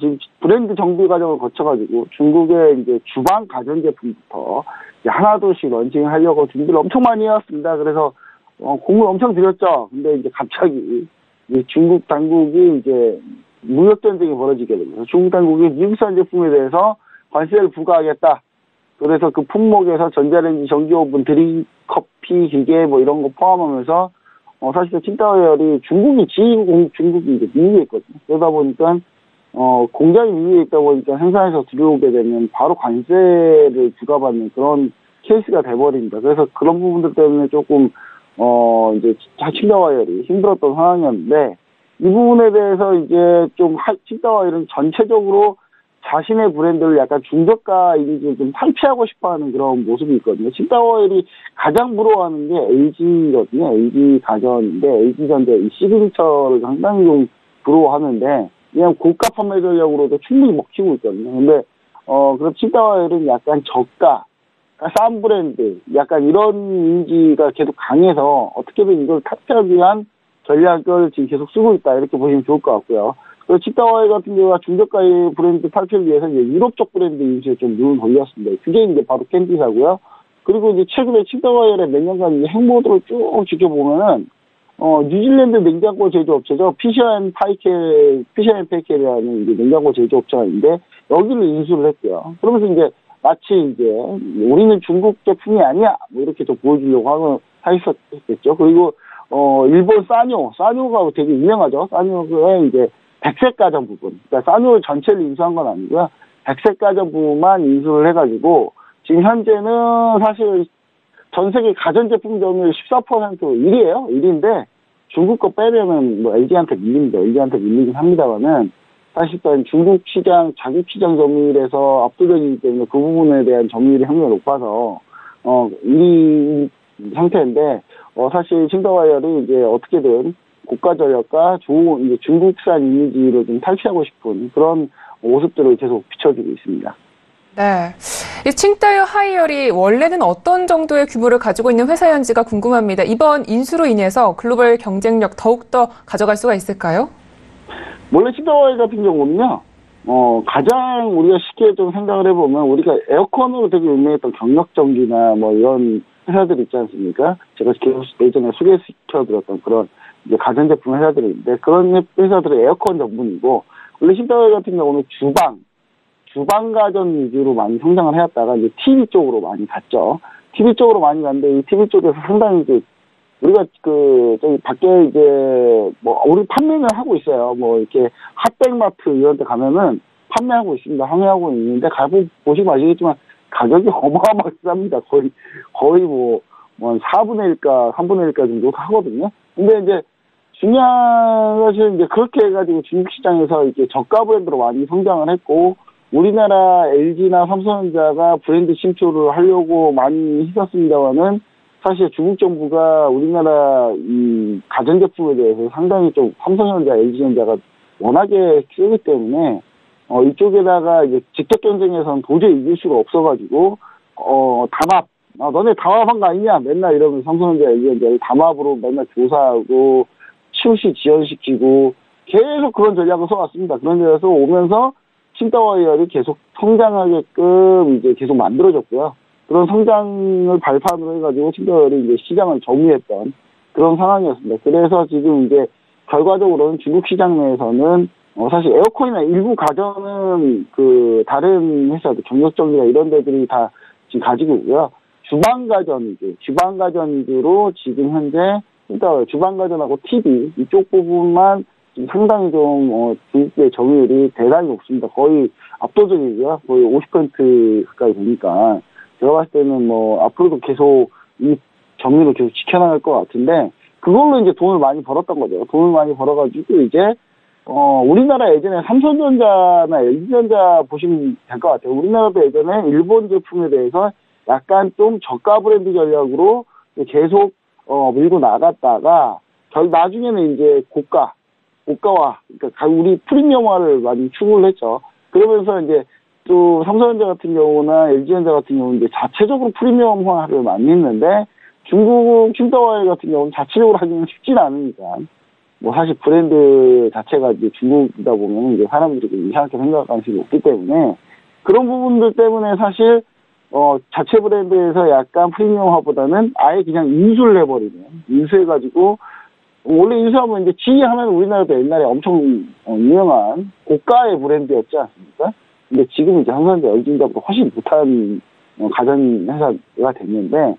지금 브랜드 정비 과정을 거쳐가지고 중국의 이제 주방 가전제품부터 하나둘씩 런칭하려고 준비를 엄청 많이 해왔습니다. 그래서, 공을 엄청 들였죠. 근데 이제 갑자기 중국 당국이 이제 무역전쟁이 벌어지게 됩니다. 중국 당국이 미국산 제품에 대해서 관세를 부과하겠다. 그래서 그 품목에서 전자레인지, 전기오븐, 드립커피 기계 뭐 이런 거 포함하면서 사실 칭다오열이 중국이 지휘국 중국이 이제 미국에 있거든요. 그러다 보니까 공장이 미국에 있다 보니까 생산해서 들어오게 되면 바로 관세를 부과받는 그런 케이스가 돼버립니다. 그래서 그런 부분들 때문에 조금 이제 칭다오열이 힘들었던 상황이었는데, 이 부분에 대해서 이제 좀 칭다오열은 전체적으로 자신의 브랜드를 약간 중저가 이미지를 좀 탈피하고 싶어하는 그런 모습이 있거든요. 칭다오열이 가장 부러워하는 게 LG거든요. LG 가전인데, LG전자 이 시그니처를 상당히 좀 부러워하는데, 그냥 고가 판매 전략으로도 충분히 먹히고 있거든요. 근데 그럼 칭다오열은 약간 저가, 싼 브랜드, 약간 이런 이미지가 계속 강해서 어떻게든 이걸 탈피하기 위한 전략을 지금 계속 쓰고 있다, 이렇게 보시면 좋을 것 같고요. 그리고 칭다오열 같은 경우가 중저가의 브랜드 탈피를 위해서 이제 유럽 쪽 브랜드 인수에 좀 눈을 돌렸습니다. 그게 이제 바로 캔디사고요. 그리고 이제 최근에 칭다오열의 몇 년간 행보들을 쭉 지켜보면은 뉴질랜드 냉장고 제조업체죠. 피셔앤페이켈이라는 이제 냉장고 제조업체가 있는데, 여기를 인수를 했고요. 그러면서 이제 마치 이제 우리는 중국 제품이 아니야, 뭐 이렇게 좀 보여주려고 하셨겠죠. 그리고 일본 사뇨가 되게 유명하죠. 사뇨의 이제 백색 가전 부분, 그러니까 사뇨 전체를 인수한 건 아니고요. 백색 가전 부분만 인수를 해가지고 지금 현재는 사실 전 세계 가전제품 점유율 14% 1위에요. 1위인데 중국 거 빼려면 뭐 LG한테 밀립니다. LG한테 밀리긴 합니다만은 사실상 중국 시장, 자국 시장 점유율에서 압도적이기 때문에 그 부분에 대한 점유율이 확률이 높아서 1위 상태인데, 사실 칭다오열이 이제 어떻게든 고가 전략과 좋은 이제 중국산 이미지를 좀 탈피하고 싶은 그런 모습들을 계속 비춰주고 있습니다. 네. 이 칭다오 하이얼이 원래는 어떤 정도의 규모를 가지고 있는 회사였는지가 궁금합니다. 이번 인수로 인해서 글로벌 경쟁력 더욱더 가져갈 수가 있을까요? 원래 칭다오열 같은 경우는요, 가장 우리가 쉽게 좀 생각을 해보면, 우리가 에어컨으로 되게 유명했던 경력전기나 뭐 이런 회사들 있지 않습니까? 제가 계속 예전에 소개시켜드렸던 그런 이제 가전제품 회사들이 있는데, 그런 회사들은 에어컨 전문이고, 원래 칭다오열 같은 경우는 주방 가전 위주로 많이 성장을 해왔다가 이제 TV 쪽으로 많이 갔죠. TV 쪽으로 많이 갔는데, 이 TV 쪽에서 상당히 이제 우리가 저기 밖에 이제 뭐 우리 판매를 하고 있어요. 뭐 이렇게 핫백마트 이런 데 가면은 판매하고 있습니다. 판매하고 있는데 보시면 아시겠지만 가격이 어마어마하게 쌉니다. 거의 뭐 4분의 1가 3분의 1가 정도 하거든요. 근데 이제 중요한 것은 이제 그렇게 해가지고 중국 시장에서 이렇게 저가 브랜드로 많이 성장을 했고, 우리나라 LG나 삼성전자가 브랜드 진출을 하려고 많이 했었습니다만은, 사실 중국 정부가 우리나라 이 가전제품에 대해서 상당히 좀 삼성전자, LG전자가 워낙에 세기 때문에 이쪽에다가 이제 직접 경쟁에서는 도저히 이길 수가 없어가지고 담합, 너네 담합한 거 아니냐 맨날 이러면서 삼성전자, LG전자를 담합으로 맨날 조사하고 출시 지연시키고 계속 그런 전략을 써왔습니다. 그런 데서 오면서 칭다오열이 계속 성장하게끔 이제 계속 만들어졌고요. 그런 성장을 발판으로 해가지고 칭다오열이 이제 시장을 점유했던 그런 상황이었습니다. 그래서 지금 이제 결과적으로는 중국 시장 내에서는 사실 에어컨이나 일부 가전은 그 다른 회사들, 경력전기나 이런 데들이 다 지금 가지고 있고요. 주방 가전 위주로 지금 현재 칭다오열 주방 가전하고 TV 이쪽 부분만 지금 상당히 좀 중국의 점유율이 대단히 높습니다. 거의 압도적이고요. 거의 50% 가까이 되니까. 제가 봤을 때는 뭐 앞으로도 계속 이 점유율을 계속 지켜나갈 것 같은데, 그걸로 이제 돈을 많이 벌었던 거죠. 돈을 많이 벌어가지고 이제 우리나라 예전에 삼성전자나 LG전자 보시면 될 것 같아요. 우리나라도 예전에 일본 제품에 대해서 약간 좀 저가 브랜드 전략으로 계속 밀고 나갔다가 나중에는 이제 고가화, 그러니까 우리 프리미엄화를 많이 추구를 했죠. 그러면서 이제 또 삼성전자 같은 경우나 LG전자 같은 경우는 이제 자체적으로 프리미엄화를 많이 했는데, 중국 칭다오열 같은 경우는 자체적으로 하기는 쉽진 않으니까, 뭐 사실 브랜드 자체가 이제 중국이다 보면 이제 사람들이 이상하게 생각할 가능성이 높기 때문에, 그런 부분들 때문에 사실 자체 브랜드에서 약간 프리미엄화보다는 아예 그냥 인수를 해버리는, 인수해가지고 원래 인수하면 이제 지휘하면 우리나라도 옛날에 엄청 유명한 고가의 브랜드였지 않습니까? 근데 지금 이제 삼성전자, LG전자보다 훨씬 못한 가전 회사가 됐는데,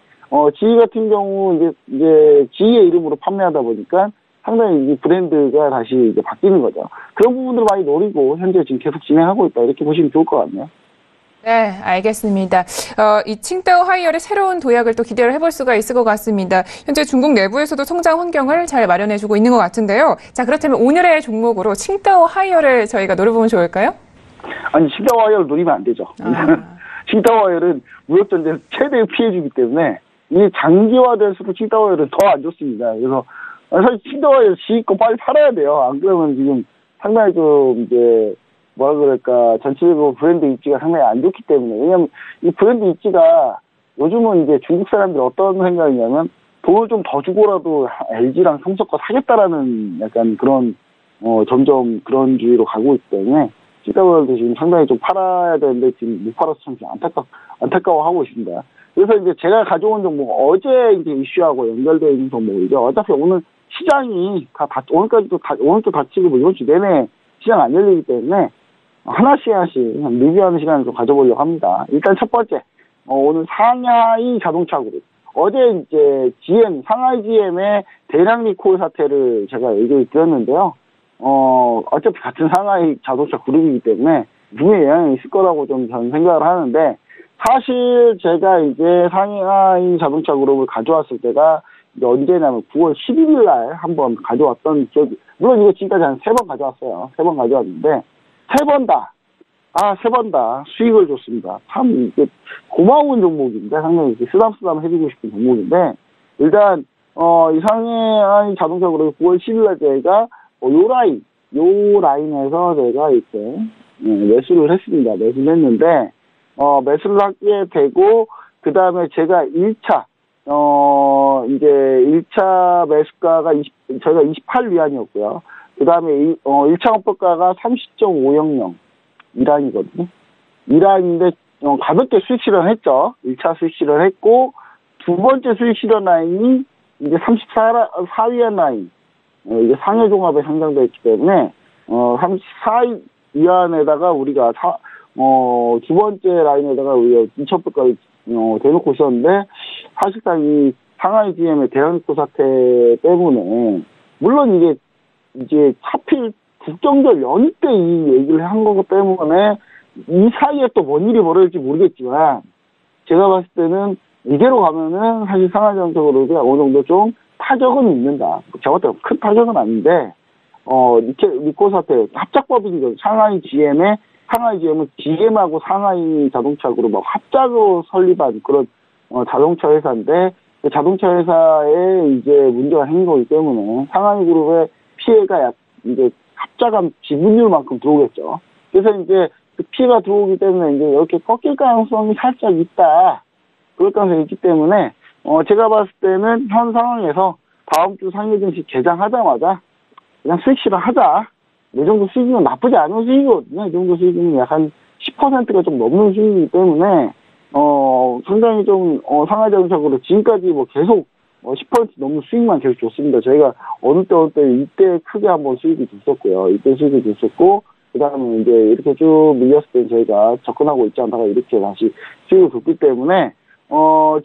GE 같은 경우 이제 GE의 이름으로 판매하다 보니까 상당히 이 브랜드가 다시 이제 바뀌는 거죠. 그런 부분들을 많이 노리고 현재 지금 계속 진행하고 있다. 이렇게 보시면 좋을 것 같네요. 네, 알겠습니다. 이 칭다오 하이얼의 새로운 도약을 또 기대를 해볼 수가 있을 것 같습니다. 현재 중국 내부에서도 성장 환경을 잘 마련해주고 있는 것 같은데요. 자, 그렇다면 오늘의 종목으로 칭다오 하이얼을 저희가 노려보면 좋을까요? 아니, 칭다오 하이얼을 노리면 안 되죠. 칭다오 하이얼은 무역전쟁 최대의 피해주기 때문에 이게 장기화될수록 칭다오 하이얼은 더 안 좋습니다. 그래서 사실 칭다오 하이얼 지금 빨리 팔아야 돼요. 안 그러면 지금 상당히 좀 이제 뭐라 그럴까, 전체적으로 브랜드 입지가 상당히 안 좋기 때문에. 왜냐면, 이 브랜드 입지가 요즘은 이제 중국 사람들이 어떤 생각이냐면, 돈을 좀 더 주고라도 LG랑 삼성 거 사겠다라는 약간 그런, 점점 그런 주의로 가고 있기 때문에, 칭다오도 지금 상당히 좀 팔아야 되는데, 지금 못 팔아서 참 안타까워하고 있습니다. 그래서 이제 제가 가져온 종목, 어제 이제 이슈하고 연결되어 있는 종목이죠. 어차피 오늘 시장이 오늘도 다치고 뭐 이번 주 내내 시장 안 열리기 때문에, 하나씩 리뷰하는 시간을 좀 가져보려고 합니다. 일단 첫 번째, 오늘 상하이 자동차 그룹. 어제 이제 상하이 GM의 대량 리콜 사태를 제가 얘기를 드렸는데요. 어차피 같은 상하이 자동차 그룹이기 때문에 분명히 영향이 있을 거라고 좀 저는 생각을 하는데, 사실 제가 이제 상하이 자동차 그룹을 가져왔을 때가 이제 언제냐면 9월 11일 날 한번 가져왔던 기억이, 물론 이거 지금까지 한 3번 가져왔어요. 3번 가져왔는데, 세 번 다 수익을 줬습니다. 참, 이게 고마운 종목인데, 상당히 쓰담쓰담 해주고 싶은 종목인데, 일단, 이 상하이 자동차 그룹 9월 10일 날 제가, 요 라인에서 제가 이렇게, 매수를 했습니다. 매수를 했는데, 매수를 하게 되고, 그 다음에 제가 1차 매수가가 저희가 28위안이었고요. 그 다음에 1차 목표가가 30.500 이란이거든요. 이란인데 가볍게 수익 실현했죠. 1차 수익 실현을 했고, 두 번째 수익 실현 라인이 이제 34위안 라인, 이게 상해 종합에 상장되어 있기 때문에 34위안에다가 우리가 두 번째 라인에다가 우리가 2,000불까지 대놓고 있었는데, 사실상 이 상하이 GM의 대량리콜 사태 때문에, 물론 이제 하필 국경절 연휴 때 이 얘기를 한 거기 때문에 이 사이에 또 뭔 일이 벌어질지 모르겠지만, 제가 봤을 때는 이대로 가면은 사실 상하이 자동차 그룹이 어느 정도 좀 타격은 있는다. 제가 봤을 때 큰 타격은 아닌데, 리콜 사태 합작법인이죠. 상하이 GM은 GM하고 상하이 자동차 그룹하고 합작으로 설립한 그런 자동차 회사인데, 그 자동차 회사에 이제 문제가 생긴 거기 때문에 상하이 그룹의 피해가 이제 합작한 지분율만큼 들어오겠죠. 그래서 이제 그 피해가 들어오기 때문에 이제 이렇게 꺾일 가능성이 살짝 있다. 그럴 가능성이 있기 때문에, 제가 봤을 때는 현 상황에서 다음 주 상해 증시 개장하자마자 그냥 수익 실현하자. 이 정도 수익이면 나쁘지 않은 수익이거든요. 이 정도 수익이면 약간 10%가 좀 넘는 수익이기 때문에, 상당히 좀, 상하이 자동차로 지금까지 뭐 계속 10% 넘는 수익만 계속 줬습니다. 저희가 어느 때 이때 크게 한번 수익이 줬었고요. 이때 수익이 줬었고, 그 다음에 이제 이렇게 쭉 밀렸을 때 저희가 접근하고 있지 않다가 이렇게 다시 수익을 줬기 때문에,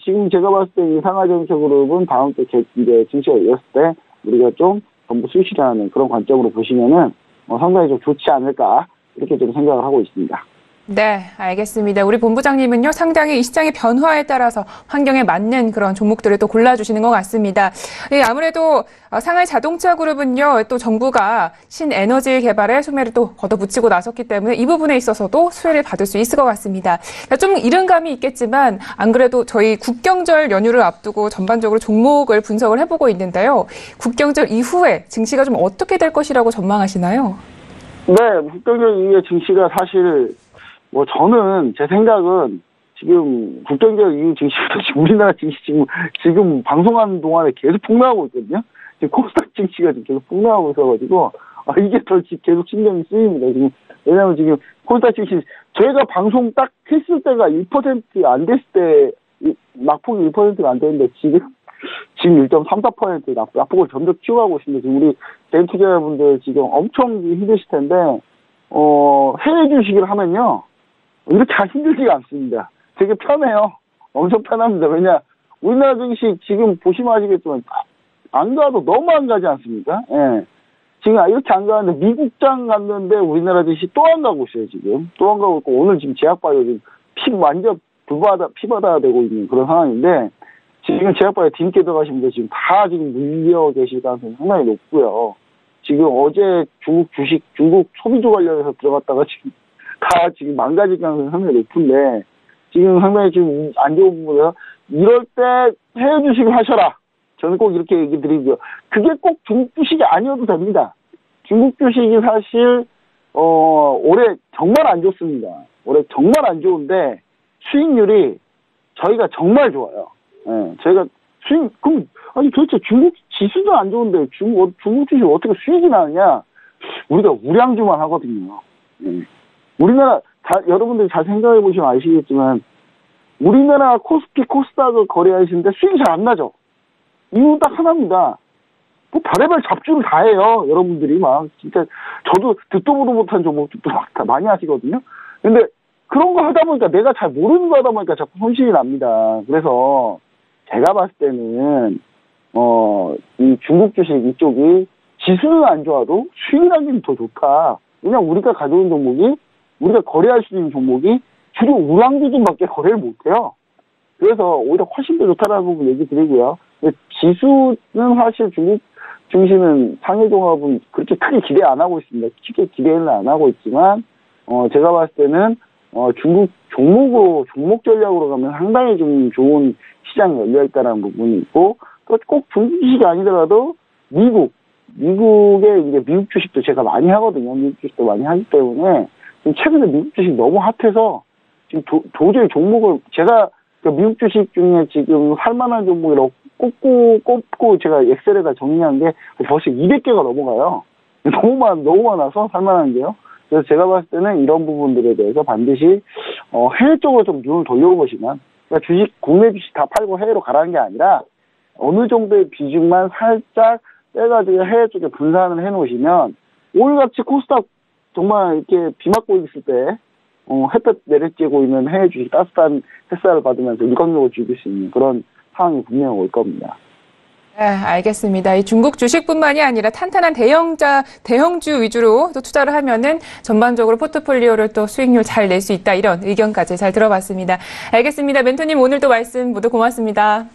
지금 제가 봤을 때 이 상하이 자동차 그룹은 다음 때 이제 증시가 열렸을 때 우리가 좀 전부 수익 실현하는 그런 관점으로 보시면은, 상당히 좀 좋지 않을까, 이렇게 좀 생각을 하고 있습니다. 네, 알겠습니다. 우리 본부장님은요, 상당히 이 시장의 변화에 따라서 환경에 맞는 그런 종목들을 또 골라주시는 것 같습니다. 예, 아무래도 상하이 자동차 그룹은요, 또 정부가 신에너지 개발에 소매를 또 걷어붙이고 나섰기 때문에 이 부분에 있어서도 수혜를 받을 수 있을 것 같습니다. 좀 이른 감이 있겠지만, 안 그래도 저희 국경절 연휴를 앞두고 전반적으로 종목을 분석을 해보고 있는데요. 국경절 이후에 증시가 좀 어떻게 될 것이라고 전망하시나요? 네, 국경절 이후에 증시가 사실, 저는, 제 생각은, 지금, 국경절 이후 증시가 우리나라 증시 지금 방송하는 동안에 계속 폭락하고 있거든요? 지금 코스닥 증시가 지금 계속 폭락하고 있어가지고, 이게 더 계속 신경이 쓰입니다. 지금, 왜냐면 지금 코스닥 증시, 저희가 방송 딱 했을 때가 1% 안 됐을 때, 낙폭이 1%가 안 되는데, 지금 1.34% 낙폭을 점점 키워가고 있습니다. 지금 우리 개인 투자자분들 지금 엄청 힘드실 텐데, 해외 주식을 하면요, 이렇게 다 힘들지가 않습니다. 되게 편해요. 엄청 편합니다. 왜냐, 우리나라 증시 지금 보시면 아시겠지만 안 가도 너무 안 가지 않습니까? 예. 지금 이렇게 안 가는데 미국장 갔는데 우리나라 증시 또 안 가고 있어요, 지금. 또 안 가고 있고 오늘 지금 제약바이오 지금 완전 피바다 되고 있는 그런 상황인데 지금 제약바이오 뒤늦게 들어가신 분들 지금 다 지금 물려 계실 가능성이 상당히 높고요. 지금 어제 중국 소비주 관련해서 들어갔다가 지금 다 지금 망가질 가능성이 상당히 높은데 지금 상당히 지금 안 좋은 부분이라 이럴 때 해외 주식을 하셔라. 저는 꼭 이렇게 얘기 드리고요. 그게 꼭 중국 주식이 아니어도 됩니다. 중국 주식이 사실 올해 정말 안 좋습니다. 올해 정말 안 좋은데 수익률이 저희가 정말 좋아요. 예, 저희가 그럼 아니 도대체 중국 지수도 안 좋은데 중국 주식 어떻게 수익이 나느냐? 우리가 우량주만 하거든요. 예. 우리나라 여러분들이 잘 생각해 보시면 아시겠지만 우리나라 코스피 코스닥을 거래하시는데 수익이 잘 안 나죠. 이유는 딱 하나입니다. 뭐 별의별 잡주를 다 해요. 여러분들이 막 진짜 저도 듣도 보도 못한 종목들도 막 다 많이 하시거든요. 근데 그런 거 하다 보니까 내가 잘 모르는 거 하다 보니까 자꾸 손실이 납니다. 그래서 제가 봤을 때는 이 중국 주식 이쪽이 지수는 안 좋아도 수익이 나기는 더 좋다. 왜냐면 우리가 가져온 종목이 우리가 거래할 수 있는 종목이 주로 우량주들밖에 거래를 못해요. 그래서 오히려 훨씬 더 좋다라는 부분 얘기 드리고요. 지수는 사실 중국 증시는 상해종합은 그렇게 크게 기대 안 하고 있습니다. 크게 기대는 안 하고 있지만 제가 봤을 때는 중국 종목 전략으로 가면 상당히 좀 좋은 시장이 열려있다는 부분이 있고 또 꼭 중국 주식이 아니더라도 미국의 이제 미국 주식도 제가 많이 하거든요. 미국 주식도 많이 하기 때문에 지금 최근에 미국 주식 너무 핫해서 지금 도저히 종목을 제가 미국 주식 중에 지금 살만한 종목이라고 꼽고 제가 엑셀에다 정리한 게 벌써 200개가 넘어가요. 너무 많아서 살만한 게요. 그래서 제가 봤을 때는 이런 부분들에 대해서 반드시 해외 쪽으로 좀 눈을 돌려보시면 그러니까 국내 주식 다 팔고 해외로 가라는 게 아니라 어느 정도의 비중만 살짝 빼가지고 해외 쪽에 분산을 해놓으시면 오늘같이 코스닥 정말 이렇게 비 맞고 있을 때 햇볕 내리쬐고 있는 해외 주식 따뜻한 햇살을 받으면서 일광욕을 즐길 수 있는 그런 상황이 분명히 올 겁니다. 네, 알겠습니다. 이 중국 주식뿐만이 아니라 탄탄한 대형주 위주로 또 투자를 하면은 전반적으로 포트폴리오를 또 수익률 잘 낼 수 있다 이런 의견까지 잘 들어봤습니다. 알겠습니다. 멘토님 오늘도 말씀 모두 고맙습니다.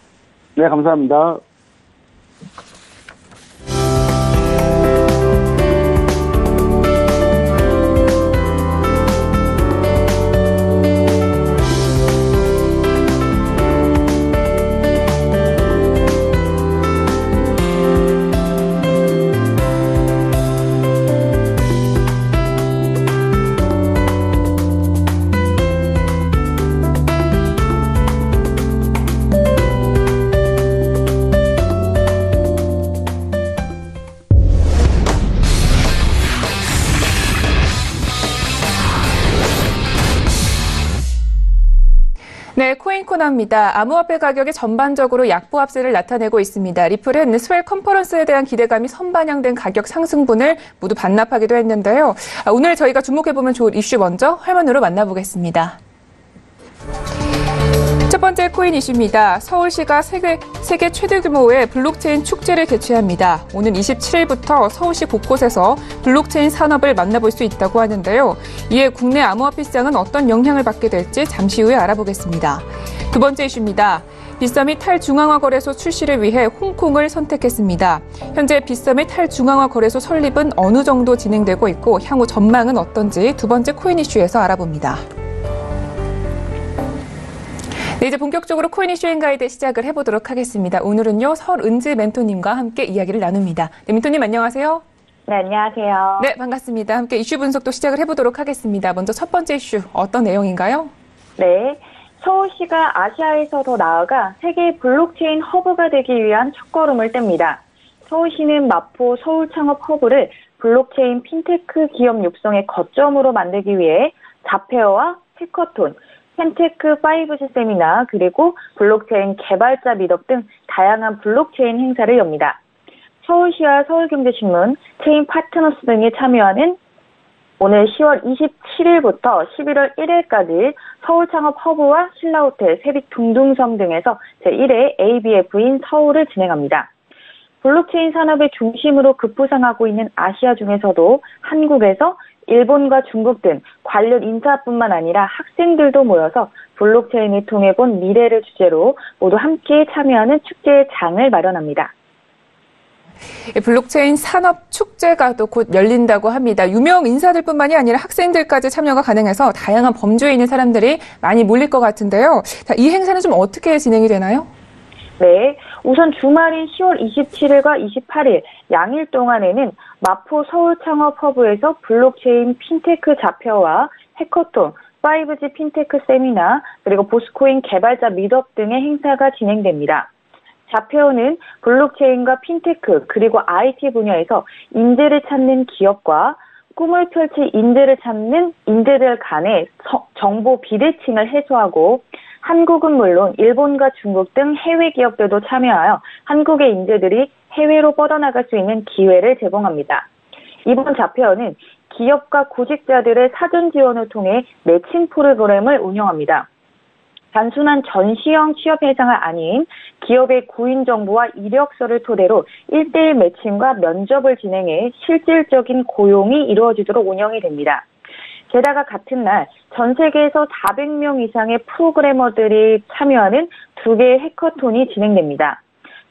네, 감사합니다. 네, 코인 코너입니다. 암호화폐 가격이 전반적으로 약보합세를 나타내고 있습니다. 리플은 스웰 컨퍼런스에 대한 기대감이 선반영된 가격 상승분을 모두 반납하기도 했는데요. 오늘 저희가 주목해보면 좋을 이슈 먼저 화면으로 만나보겠습니다. 첫 번째 코인 이슈입니다. 서울시가 세계 최대 규모의 블록체인 축제를 개최합니다. 오는 27일부터 서울시 곳곳에서 블록체인 산업을 만나볼 수 있다고 하는데요. 이에 국내 암호화폐 시장은 어떤 영향을 받게 될지 잠시 후에 알아보겠습니다. 두 번째 이슈입니다. 빗썸이 탈중앙화 거래소 출시를 위해 홍콩을 선택했습니다. 현재 빗썸의 탈중앙화 거래소 설립은 어느 정도 진행되고 있고 향후 전망은 어떤지 두 번째 코인 이슈에서 알아봅니다. 네, 이제 본격적으로 코인 이슈 가이드 시작을 해보도록 하겠습니다. 오늘은요, 설은지 멘토님과 함께 이야기를 나눕니다. 네, 멘토님 안녕하세요. 네, 안녕하세요. 네, 반갑습니다. 함께 이슈 분석도 시작을 해보도록 하겠습니다. 먼저 첫 번째 이슈, 어떤 내용인가요? 네, 서울시가 아시아에서 더 나아가 세계 블록체인 허브가 되기 위한 첫걸음을 뗍니다. 서울시는 마포 서울창업 허브를 블록체인 핀테크 기업 육성의 거점으로 만들기 위해 자페어와 해커톤, 펜테크5G 세미나 그리고 블록체인 개발자 미덕 등 다양한 블록체인 행사를 엽니다. 서울시와 서울경제신문, 체인 파트너스 등이 참여하는 오늘 10월 27일부터 11월 1일까지 서울창업허브와 신라호텔, 세빛둥둥섬 등에서 제1회 ABF인 서울을 진행합니다. 블록체인 산업의 중심으로 급부상하고 있는 아시아 중에서도 한국에서 일본과 중국 등 관련 인사뿐만 아니라 학생들도 모여서 블록체인을 통해 본 미래를 주제로 모두 함께 참여하는 축제의 장을 마련합니다. 블록체인 산업 축제가 또 곧 열린다고 합니다. 유명 인사들뿐만이 아니라 학생들까지 참여가 가능해서 다양한 범주에 있는 사람들이 많이 몰릴 것 같은데요. 자, 이 행사는 좀 어떻게 진행이 되나요? 네, 우선 주말인 10월 27일과 28일 양일 동안에는 마포 서울창업허브에서 블록체인 핀테크 자표와 해커톤, 5G 핀테크 세미나, 그리고 보스코인 개발자 미트업 등의 행사가 진행됩니다. 자표는 블록체인과 핀테크 그리고 IT 분야에서 인재를 찾는 기업과 꿈을 펼칠 인재를 찾는 인재들 간의 정보 비대칭을 해소하고 한국은 물론 일본과 중국 등 해외 기업들도 참여하여 한국의 인재들이 해외로 뻗어나갈 수 있는 기회를 제공합니다. 이번 자표는 기업과 구직자들의 사전 지원을 통해 매칭 프로그램을 운영합니다. 단순한 전시형 취업 회상이 아닌 기업의 구인 정보와 이력서를 토대로 1:1 매칭과 면접을 진행해 실질적인 고용이 이루어지도록 운영이 됩니다. 게다가 같은 날 전 세계에서 400명 이상의 프로그래머들이 참여하는 2개의 해커톤이 진행됩니다.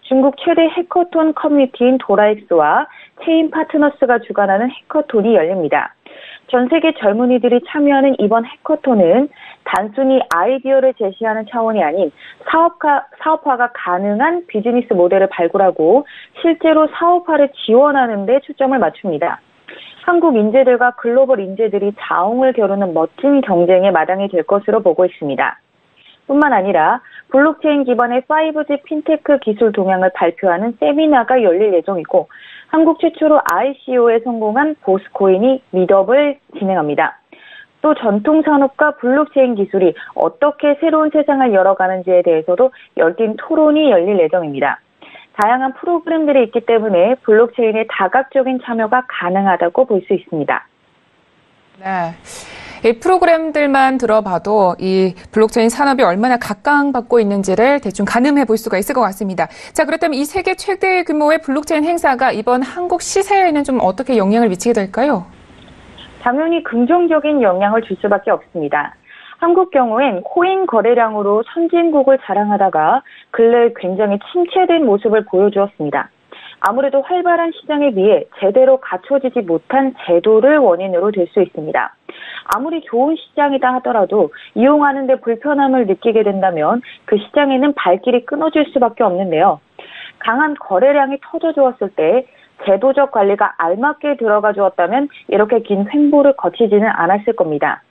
중국 최대 해커톤 커뮤니티인 도라엑스와 체인 파트너스가 주관하는 해커톤이 열립니다. 전 세계 젊은이들이 참여하는 이번 해커톤은 단순히 아이디어를 제시하는 차원이 아닌 사업화가 가능한 비즈니스 모델을 발굴하고 실제로 사업화를 지원하는 데 초점을 맞춥니다. 한국 인재들과 글로벌 인재들이 자웅을 겨루는 멋진 경쟁의 마당이 될 것으로 보고 있습니다. 뿐만 아니라 블록체인 기반의 5G 핀테크 기술 동향을 발표하는 세미나가 열릴 예정이고 한국 최초로 ICO에 성공한 보스코인이 미트업을 진행합니다. 또 전통 산업과 블록체인 기술이 어떻게 새로운 세상을 열어가는지에 대해서도 열띤 토론이 열릴 예정입니다. 다양한 프로그램들이 있기 때문에 블록체인의 다각적인 참여가 가능하다고 볼 수 있습니다. 네. 이 프로그램들만 들어봐도 이 블록체인 산업이 얼마나 각광받고 있는지를 대충 가늠해 볼 수가 있을 것 같습니다. 자, 그렇다면 이 세계 최대 규모의 블록체인 행사가 이번 한국 시세에는 좀 어떻게 영향을 미치게 될까요? 당연히 긍정적인 영향을 줄 수밖에 없습니다. 한국 경우엔 코인 거래량으로 선진국을 자랑하다가 근래 굉장히 침체된 모습을 보여주었습니다. 아무래도 활발한 시장에 비해 제대로 갖춰지지 못한 제도를 원인으로 될 수 있습니다. 아무리 좋은 시장이다 하더라도 이용하는 데 불편함을 느끼게 된다면 그 시장에는 발길이 끊어질 수밖에 없는데요. 강한 거래량이 터져주었을 때 제도적 관리가 알맞게 들어가 주었다면 이렇게 긴 횡보를 거치지는 않았을 겁니다.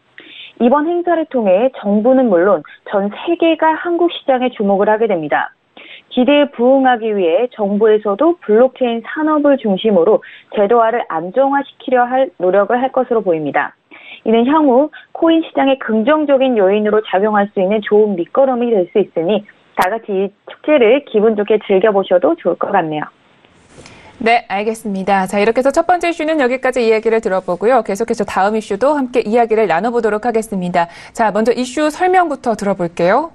이번 행사를 통해 정부는 물론 전 세계가 한국 시장에 주목을 하게 됩니다. 기대에 부응하기 위해 정부에서도 블록체인 산업을 중심으로 제도화를 안정화시키려 할 노력을 할 것으로 보입니다. 이는 향후 코인 시장의 긍정적인 요인으로 작용할 수 있는 좋은 밑거름이 될 수 있으니 다 같이 이 축제를 기분 좋게 즐겨보셔도 좋을 것 같네요. 네, 알겠습니다. 자, 이렇게 해서 첫 번째 이슈는 여기까지 이야기를 들어보고요. 계속해서 다음 이슈도 함께 이야기를 나눠보도록 하겠습니다. 자, 먼저 이슈 설명부터 들어볼게요.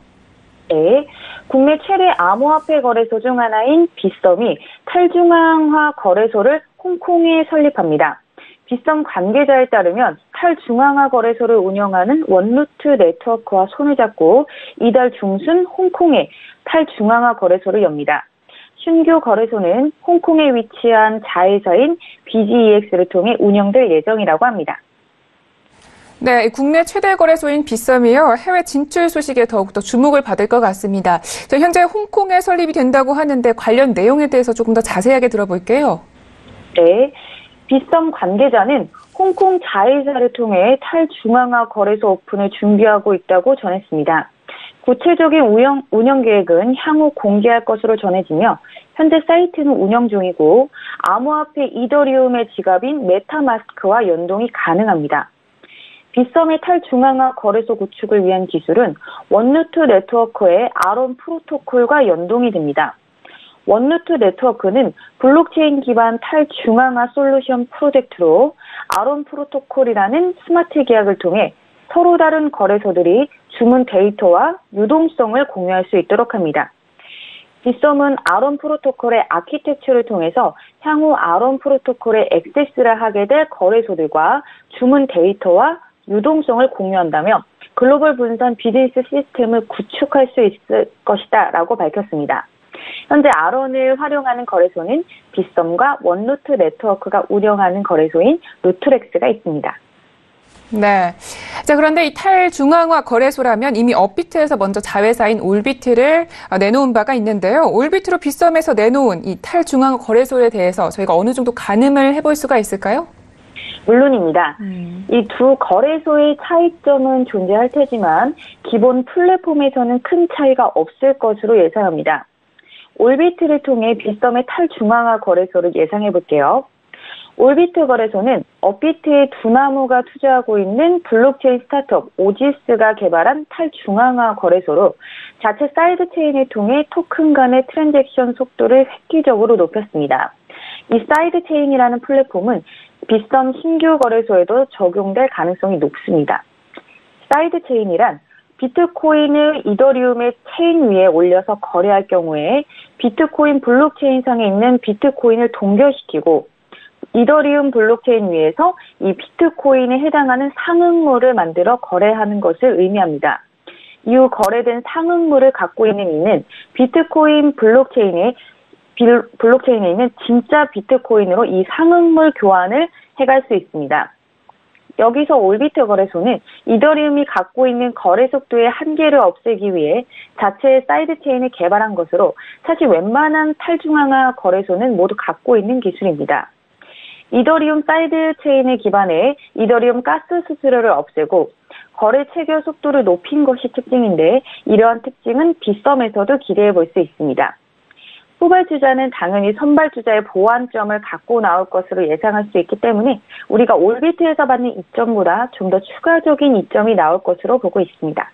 네, 국내 최대 암호화폐 거래소 중 하나인 빗썸이 탈중앙화 거래소를 홍콩에 설립합니다. 빗썸 관계자에 따르면 탈중앙화 거래소를 운영하는 원루트 네트워크와 손을 잡고 이달 중순 홍콩에 탈중앙화 거래소를 엽니다. 신규 거래소는 홍콩에 위치한 자회사인 BGEX를 통해 운영될 예정이라고 합니다. 네, 국내 최대 거래소인 빗썸이요. 해외 진출 소식에 더욱더 주목을 받을 것 같습니다. 자, 현재 홍콩에 설립이 된다고 하는데 관련 내용에 대해서 조금 더 자세하게 들어볼게요. 네, 빗썸 관계자는 홍콩 자회사를 통해 탈중앙화 거래소 오픈을 준비하고 있다고 전했습니다. 구체적인 운영 계획은 향후 공개할 것으로 전해지며 현재 사이트는 운영 중이고 암호화폐 이더리움의 지갑인 메타마스크와 연동이 가능합니다. 빗썸의 탈중앙화 거래소 구축을 위한 기술은 원루트 네트워크의 아론 프로토콜과 연동이 됩니다. 원루트 네트워크는 블록체인 기반 탈중앙화 솔루션 프로젝트로 아론 프로토콜이라는 스마트 계약을 통해 서로 다른 거래소들이 주문 데이터와 유동성을 공유할 수 있도록 합니다. 빗썸은 아론 프로토콜의 아키텍처를 통해서 향후 아론 프로토콜에 액세스를 하게 될 거래소들과 주문 데이터와 유동성을 공유한다며 글로벌 분산 비즈니스 시스템을 구축할 수 있을 것이다 라고 밝혔습니다. 현재 아론을 활용하는 거래소는 빗썸과 원루트 네트워크가 운영하는 거래소인 루트렉스가 있습니다. 네. 자, 그런데 이 탈중앙화 거래소라면 이미 업비트에서 먼저 자회사인 올비트를 내놓은 바가 있는데요. 올비트로 빗썸에서 내놓은 이 탈중앙화 거래소에 대해서 저희가 어느 정도 가늠을 해볼 수가 있을까요? 물론입니다. 이 두 거래소의 차이점은 존재할 테지만 기본 플랫폼에서는 큰 차이가 없을 것으로 예상합니다. 올비트를 통해 빗썸의 탈중앙화 거래소를 예상해 볼게요. 올비트 거래소는 업비트의 두나무가 투자하고 있는 블록체인 스타트업 오지스가 개발한 탈중앙화 거래소로 자체 사이드 체인을 통해 토큰 간의 트랜잭션 속도를 획기적으로 높였습니다. 이 사이드 체인이라는 플랫폼은 빗썸 신규 거래소에도 적용될 가능성이 높습니다. 사이드 체인이란 비트코인을 이더리움의 체인 위에 올려서 거래할 경우에 비트코인 블록체인상에 있는 비트코인을 동결시키고 이더리움 블록체인 위에서 이 비트코인에 해당하는 상응물을 만들어 거래하는 것을 의미합니다. 이후 거래된 상응물을 갖고 있는 이는 비트코인 블록체인에 있는 진짜 비트코인으로 이 상응물 교환을 해갈 수 있습니다. 여기서 올비트 거래소는 이더리움이 갖고 있는 거래 속도의 한계를 없애기 위해 자체의 사이드 체인을 개발한 것으로 사실 웬만한 탈중앙화 거래소는 모두 갖고 있는 기술입니다. 이더리움 사이드 체인을 기반해 이더리움 가스 수수료를 없애고 거래 체결 속도를 높인 것이 특징인데 이러한 특징은 빗썸에서도 기대해 볼 수 있습니다. 후발 주자는 당연히 선발 주자의 보완점을 갖고 나올 것으로 예상할 수 있기 때문에 우리가 올비트에서 받는 이점보다 좀 더 추가적인 이점이 나올 것으로 보고 있습니다.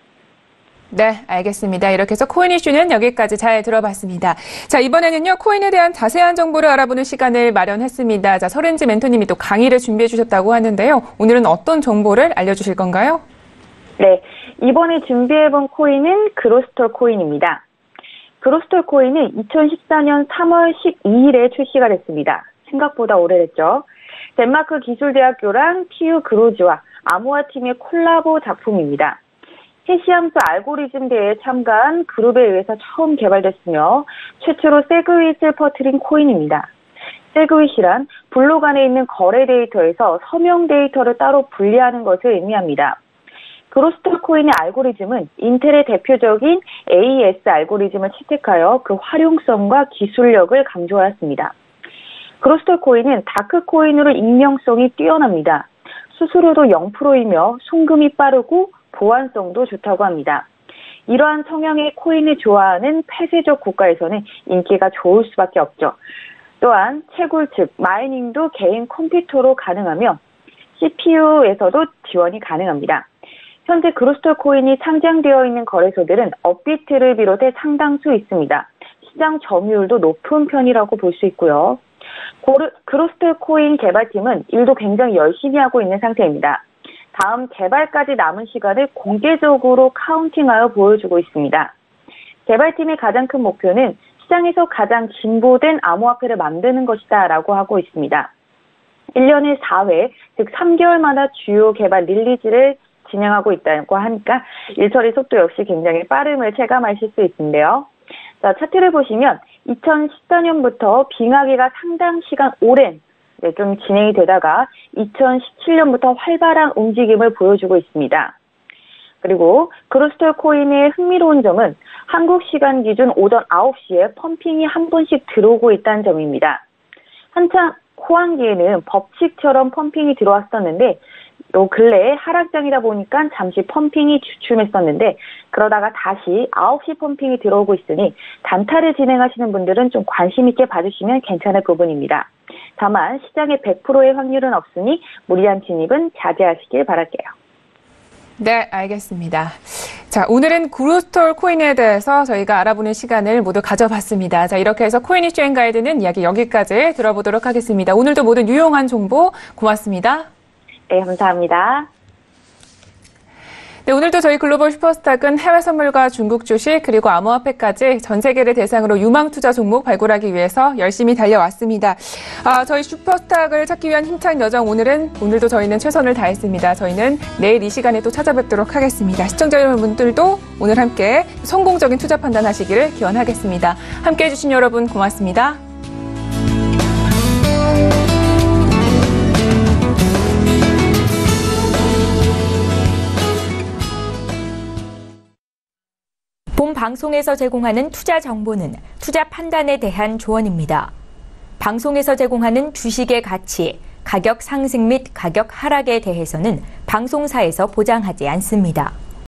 네, 알겠습니다. 이렇게 해서 코인 이슈는 여기까지 잘 들어봤습니다. 자, 이번에는요, 코인에 대한 자세한 정보를 알아보는 시간을 마련했습니다. 자, 서른지 멘토님이 또 강의를 준비해 주셨다고 하는데요. 오늘은 어떤 정보를 알려주실 건가요? 네, 이번에 준비해본 코인은 그로스톨 코인입니다. 그로스톨 코인은 2014년 3월 12일에 출시가 됐습니다. 생각보다 오래됐죠. 덴마크 기술대학교랑 TU 그로즈와 아모아 팀의 콜라보 작품입니다. 해시함수 알고리즘 대회에 참가한 그룹에 의해서 처음 개발됐으며 최초로 세그윗을 퍼뜨린 코인입니다. 세그윗이란 블록 안에 있는 거래 데이터에서 서명 데이터를 따로 분리하는 것을 의미합니다. 그로스톨 코인의 알고리즘은 인텔의 대표적인 AES 알고리즘을 채택하여 그 활용성과 기술력을 강조하였습니다. 그로스톨 코인은 다크 코인으로 익명성이 뛰어납니다. 수수료도 0%이며 송금이 빠르고 보안성도 좋다고 합니다. 이러한 성향의 코인을 좋아하는 폐쇄적 국가에서는 인기가 좋을 수밖에 없죠. 또한 채굴 즉 마이닝도 개인 컴퓨터로 가능하며 CPU에서도 지원이 가능합니다. 현재 그로스톨 코인이 상장되어 있는 거래소들은 업비트를 비롯해 상당수 있습니다. 시장 점유율도 높은 편이라고 볼 수 있고요. 그로스톨 코인 개발팀은 일도 굉장히 열심히 하고 있는 상태입니다. 다음 개발까지 남은 시간을 공개적으로 카운팅하여 보여주고 있습니다. 개발팀의 가장 큰 목표는 시장에서 가장 진보된 암호화폐를 만드는 것이다 라고 하고 있습니다. 1년에 4회, 즉 3개월마다 주요 개발 릴리즈를 진행하고 있다고 하니까 일처리 속도 역시 굉장히 빠름을 체감하실 수 있는데요. 자, 차트를 보시면 2014년부터 빙하기가 상당 시간 오랜 좀 진행이 되다가 2017년부터 활발한 움직임을 보여주고 있습니다. 그리고 그로스톨 코인의 흥미로운 점은 한국 시간 기준 오전 9시에 펌핑이 한 번씩 들어오고 있다는 점입니다. 한창 호황기에는 법칙처럼 펌핑이 들어왔었는데 요 근래에 하락장이다 보니까 잠시 펌핑이 주춤했었는데 그러다가 다시 9시 펌핑이 들어오고 있으니 단타를 진행하시는 분들은 좀 관심 있게 봐주시면 괜찮을 부분입니다. 다만 시장의 100%의 확률은 없으니 무리한 진입은 자제하시길 바랄게요. 네, 알겠습니다. 자, 오늘은 그루스톨 코인에 대해서 저희가 알아보는 시간을 모두 가져봤습니다. 자, 이렇게 해서 코인 이슈 앤 가이드는 이야기 여기까지 들어보도록 하겠습니다. 오늘도 모든 유용한 정보 고맙습니다. 네, 감사합니다. 네, 오늘도 저희 글로벌 슈퍼스탁은 해외 선물과 중국 주식 그리고 암호화폐까지 전 세계를 대상으로 유망 투자 종목 발굴하기 위해서 열심히 달려왔습니다. 저희 슈퍼스탁을 찾기 위한 힘찬 여정 오늘도 저희는 최선을 다했습니다. 저희는 내일 이 시간에 또 찾아뵙도록 하겠습니다. 시청자 여러분들도 오늘 함께 성공적인 투자 판단하시기를 기원하겠습니다. 함께해 주신 여러분 고맙습니다. 본 방송에서 제공하는 투자 정보는 투자 판단에 대한 조언입니다. 방송에서 제공하는 주식의 가치, 가격 상승 및 가격 하락에 대해서는 방송사에서 보장하지 않습니다.